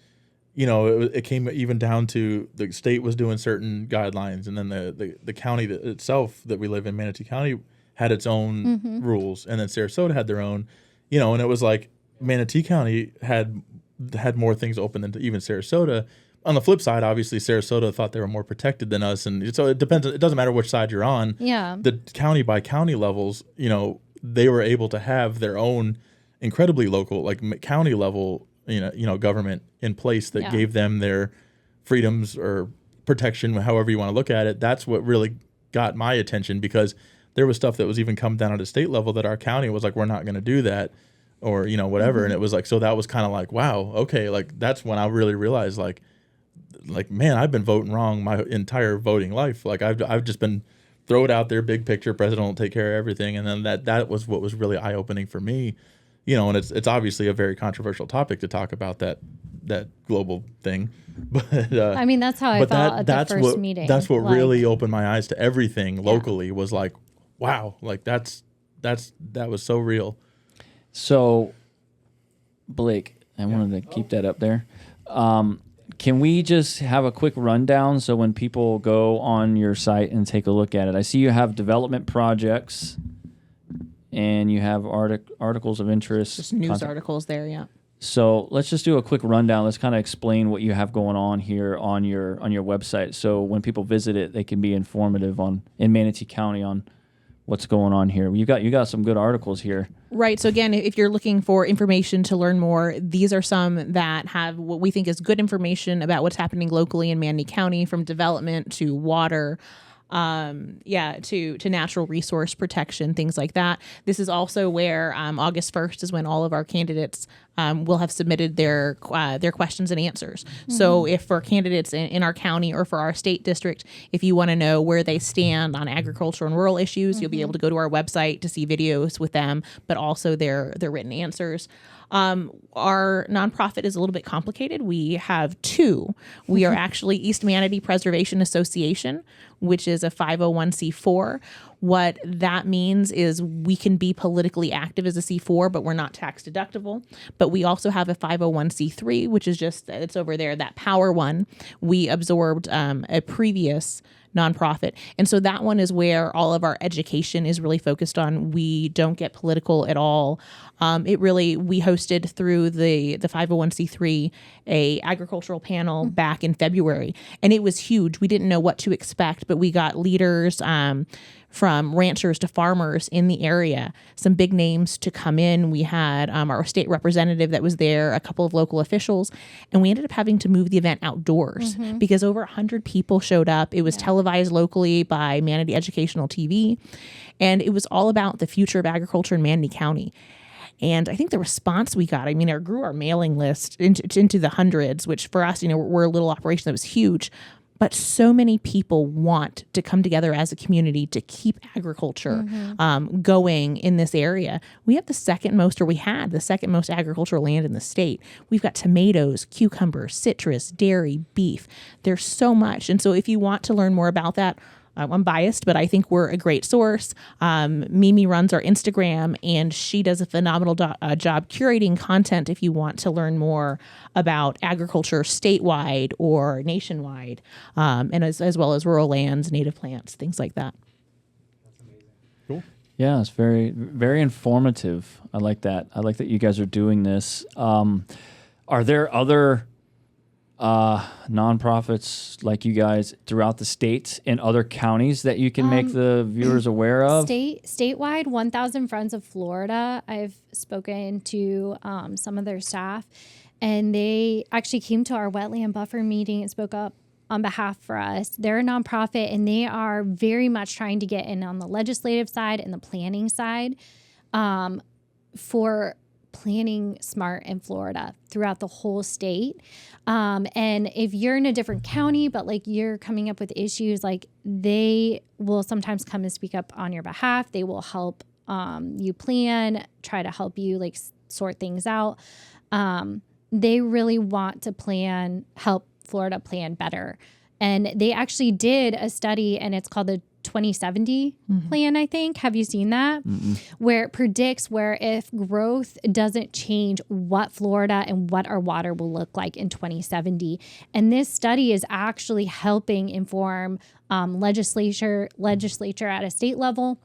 it came even down to the state was doing certain guidelines, and then the county itself that we live in, Manatee County, had its own rules, and then Sarasota had their own, and it was like Manatee County had more things open than even Sarasota. On the flip side, obviously Sarasota thought they were more protected than us, and so it depends. It doesn't matter which side you're on. Yeah. The county by county levels, they were able to have their own incredibly local, like county level, government in place that gave them their freedoms or protection, however you want to look at it. That's what really got my attention, because there was stuff that was even come down at a state level that our county was like, we're not going to do that, or whatever. And it was like, so that was kind of like, wow, okay, like that's when I really realized like man, I've been voting wrong my entire voting life. Like I've just been throw it out there, big picture, president will take care of everything. And then that was what was really eye opening for me, and it's obviously a very controversial topic to talk about that global thing. But I mean, that's how I felt at the first meeting. That's what really opened my eyes to everything locally, was like, wow, like that was so real. So, Blake, I wanted to keep that up there. Can we just have a quick rundown so when people go on your site and take a look at it? I see you have development projects, and you have articles of interest. Just news articles there, yeah. So let's just do a quick rundown. Let's kind of explain what you have going on here on your website, so when people visit it, they can be informative in Manatee County on what's going on here. You got some good articles here. Right. So again, if you're looking for information to learn more, these are some that have what we think is good information about what's happening locally in Manatee County, from development to water. to natural resource protection, things like that. This is also where August 1st is when all of our candidates will have submitted their questions and answers. So if for candidates in our county or for our state district, if you want to know where they stand on agriculture and rural issues, you'll be able to go to our website to see videos with them, but also their written answers. Our nonprofit is a little bit complicated. We have two. We are actually East Manatee Preservation Association, which is a 501c4. What that means is we can be politically active as a C4, but we're not tax deductible. But we also have a 501c3, which is it's over there, that power one. We absorbed a previous nonprofit. And so that one is where all of our education is really focused on. We don't get political at all. We hosted through the 501c3 a agricultural panel back in February, and it was huge. We didn't know what to expect, but we got leaders from ranchers to farmers in the area, some big names to come in. We had our state representative that was there, a couple of local officials, and we ended up having to move the event outdoors because over 100 people showed up. It was televised locally by Manatee Educational TV, and it was all about the future of agriculture in Manatee County. And I think the response we got, it grew our mailing list into the hundreds, which for us, we're a little operation that was huge. But so many people want to come together as a community to keep agriculture going in this area. We have the second most agricultural land in the state. We've got tomatoes, cucumbers, citrus, dairy, beef. There's so much. And so if you want to learn more about that, I'm biased, but I think we're a great source. Mimi runs our Instagram, and she does a phenomenal job curating content if you want to learn more about agriculture statewide or nationwide, and as well as rural lands, native plants, things like that. That's amazing. Cool. Yeah, it's very, very informative. I like that. I like that you guys are doing this. Are there other nonprofits like you guys throughout the state and other counties that you can make the viewers aware of? Statewide, 1,000 Friends of Florida. I've spoken to some of their staff, and they actually came to our wetland buffer meeting and spoke up on behalf for us. They're a nonprofit, and they are very much trying to get in on the legislative side and the planning side for planning smart in Florida throughout the whole state. And if you're in a different county, but like you're coming up with issues, like they will sometimes come and speak up on your behalf. They will help you plan, try to help you like sort things out. They really want to help Florida plan better. And they actually did a study, and it's called the 2070 plan, I think. Have you seen that? Where it predicts where if growth doesn't change, what Florida and what our water will look like in 2070. And this study is actually helping inform legislature at a state level.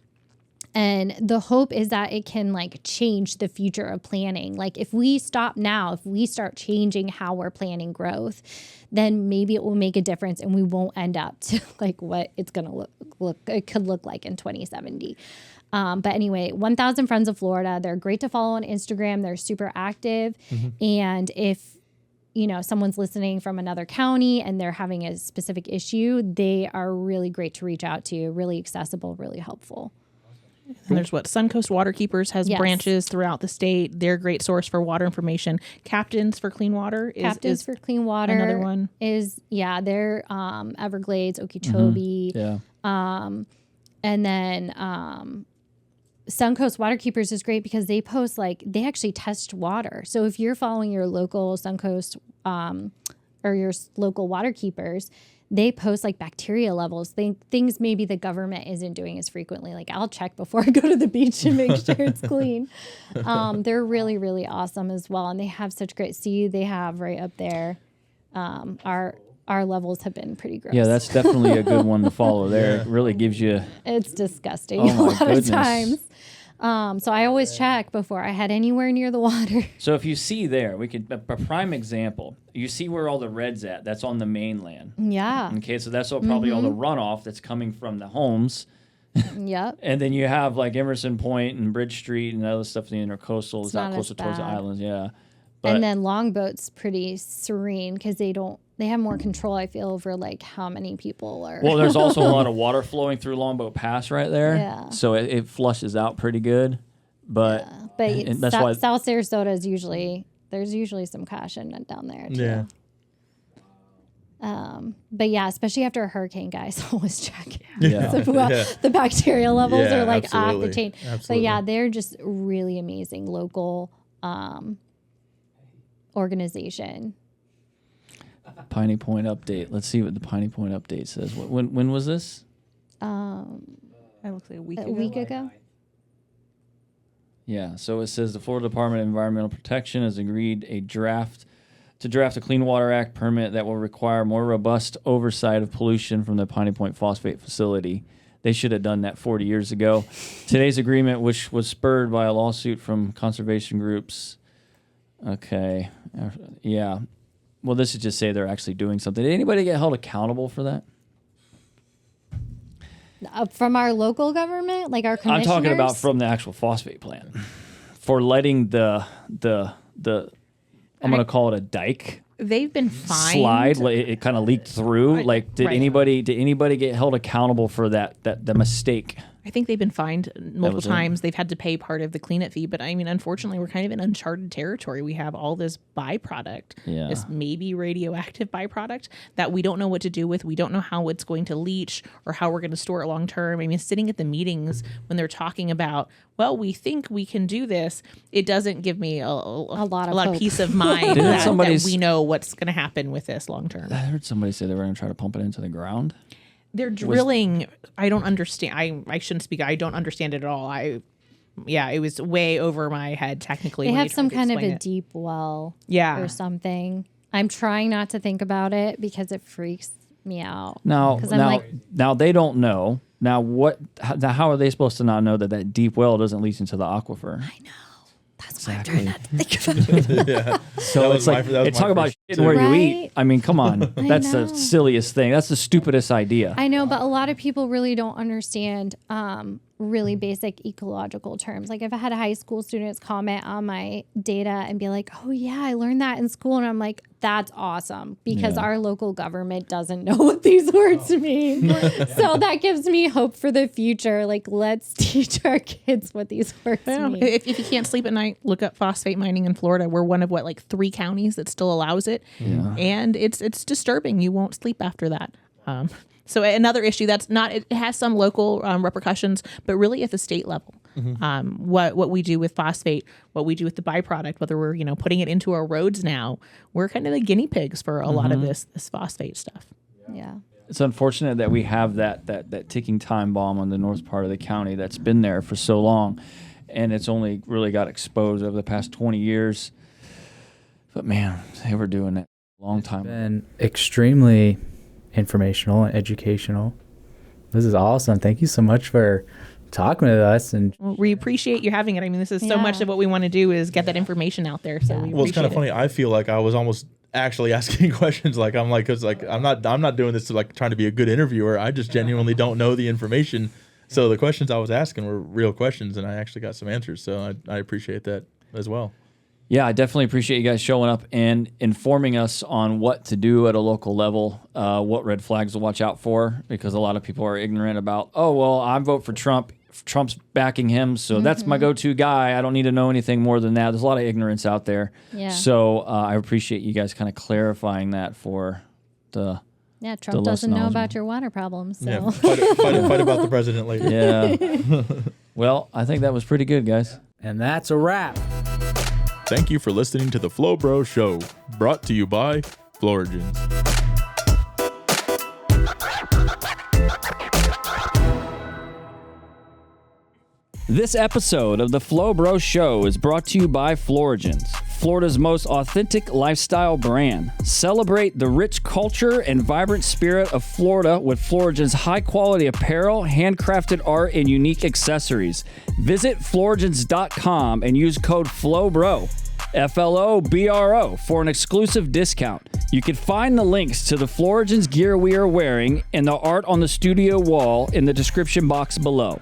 And the hope is that it can like change the future of planning. Like if we stop now, if we start changing how we're planning growth, then maybe it will make a difference and we won't end up to like what it's going to it could look like in 2070. But anyway, 1,000 Friends of Florida, they're great to follow on Instagram. They're super active. And if someone's listening from another county and they're having a specific issue, they are really great to reach out to, really accessible, really helpful. And there's Suncoast Waterkeepers has branches throughout the state. They're a great source for water information. Captains for Clean Water is for Clean Water. Another one they're Everglades, Okeechobee. And then Suncoast Waterkeepers is great because they post they actually test water. So if you're following your local Suncoast or your local waterkeepers, they post bacteria levels, things maybe the government isn't doing as frequently. I'll check before I go to the beach and make sure it's clean. They're really, really awesome as well. And they have such great they have right up there. Our levels have been pretty gross. Yeah, that's definitely a good one to follow there. It really gives you... It's disgusting a lot of times. So I always check before I head anywhere near the water. So if you see there, a prime example, you see where all the red's at. That's on the mainland. Yeah. Okay, so that's probably all the runoff that's coming from the homes. Yep. And then you have Emerson Point and Bridge Street and other stuff in the intercoastal. It's out closer towards the islands, yeah. And then Longboat's pretty serene because they don't they have more control, I feel, over like how many people are. Well, there's also a lot of water flowing through Longboat Pass right there. Yeah. So it flushes out pretty good. But, but that's why South Sarasota is there's usually some caution down there too. Yeah. But yeah, especially after a hurricane, guys, always check. Yeah. The bacteria levels Yeah, are like off absolutely. the chain. Absolutely. But yeah, they're just really amazing local organization. Piney Point update. Let's see what the Piney Point update says. When was this? That looks like a week A ago. week ago. Yeah. So it says the Florida Department of Environmental Protection has agreed to draft a Clean Water Act permit that will require more robust oversight of pollution from the Piney Point phosphate facility. They should have done that 40 years ago. Today's agreement, which was spurred by a lawsuit from conservation groups. Okay. Yeah. Well, this should just say they're actually doing something. Did anybody get held accountable for that? From our local government, like our commissioners? I'm talking about from the actual phosphate plant for letting the I'm going to call it a dike They've been fined. slide. It kind of leaked through. Like, did Right. anybody get held accountable for the mistake? I think they've been fined multiple was it. times. They've had to pay part of the cleanup fee. But I mean, unfortunately, we're kind of in uncharted territory. We have all this byproduct, Yeah. this maybe radioactive byproduct that we don't know what to do with. We don't know how it's going to leach or how we're going to store it long term. I mean, sitting at the meetings when they're talking about, well, we think we can do this, it doesn't give me a lot of hope. peace of mind Didn't that somebody we know what's going to happen with this long term. I heard somebody say they were going to try to pump it into the ground. They're drilling. I don't understand. I shouldn't speak. I don't understand it at all. It was way over my head technically. They when have some tried to kind of explain a it. deep well Yeah. or something. I'm trying not to think about it because it freaks me out. Now, 'Cause I'm like, now they don't know. Now how are they supposed to not know that deep well doesn't leach into the aquifer? I know. That's why I'm trying not to think about it. So was it's my- like that was it's my talk about first shit too. where you eat. Right? I mean, come on, that's the know. silliest thing. That's the stupidest idea. I know, but a lot of people really don't understand really basic ecological terms. Like, I've had high school students comment on my data and be like, oh, yeah, I learned that in school. And I'm like, that's awesome, because Yeah. our local government doesn't know what these words mean. So that gives me hope for the future. Like, let's teach our kids what these words Yeah. mean. If you can't sleep at night, look up phosphate mining in Florida. We're one of 3 counties that still allows it, and it's disturbing. You won't sleep after that. So another issue that's not, it has some local repercussions, but really at the state level, what we do with phosphate, what we do with the byproduct, whether we're putting it into our roads now, we're kind of the guinea pigs for a lot of this phosphate stuff. Yeah. It's unfortunate that we have that ticking time bomb on the north part of the county that's been there for so long, and it's only really got exposed over the past 20 years. But man, they were doing it a long time. Been extremely informational and educational. This is awesome. Thank you so much for talking with us. And Well, we appreciate you having it. I mean, this is so Yeah. much of what we want to do is get that information out there. So we Well, it's kind appreciate of it. funny. I feel like I was almost actually asking questions. I'm not doing this to trying to be a good interviewer. I just genuinely don't know the information. So the questions I was asking were real questions, and I actually got some answers. So I appreciate that as well. Yeah, I definitely appreciate you guys showing up and informing us on what to do at a local level, what red flags to watch out for, because a lot of people are ignorant about, oh, well, I vote for Trump. Trump's backing him, so that's my go-to guy. I don't need to know anything more than that. There's a lot of ignorance out there. Yeah. So I appreciate you guys kind of clarifying that for the... Yeah, The Trump less doesn't know knowledgeable. about your water problems. So. Yeah, fight about the president later. Yeah. Well, I think that was pretty good, guys. that's a wrap. Thank you for listening to the FloBro Show, brought to you by Florigins. This episode of the FloBro Show is brought to you by Florigins, Florida's most authentic lifestyle brand. Celebrate the rich culture and vibrant spirit of Florida with Florigins' high-quality apparel, handcrafted art, and unique accessories. Visit florigins.com and use code FLOBRO, FLOBRO, for an exclusive discount. You can find the links to the Florigins gear we are wearing and the art on the studio wall in the description box below.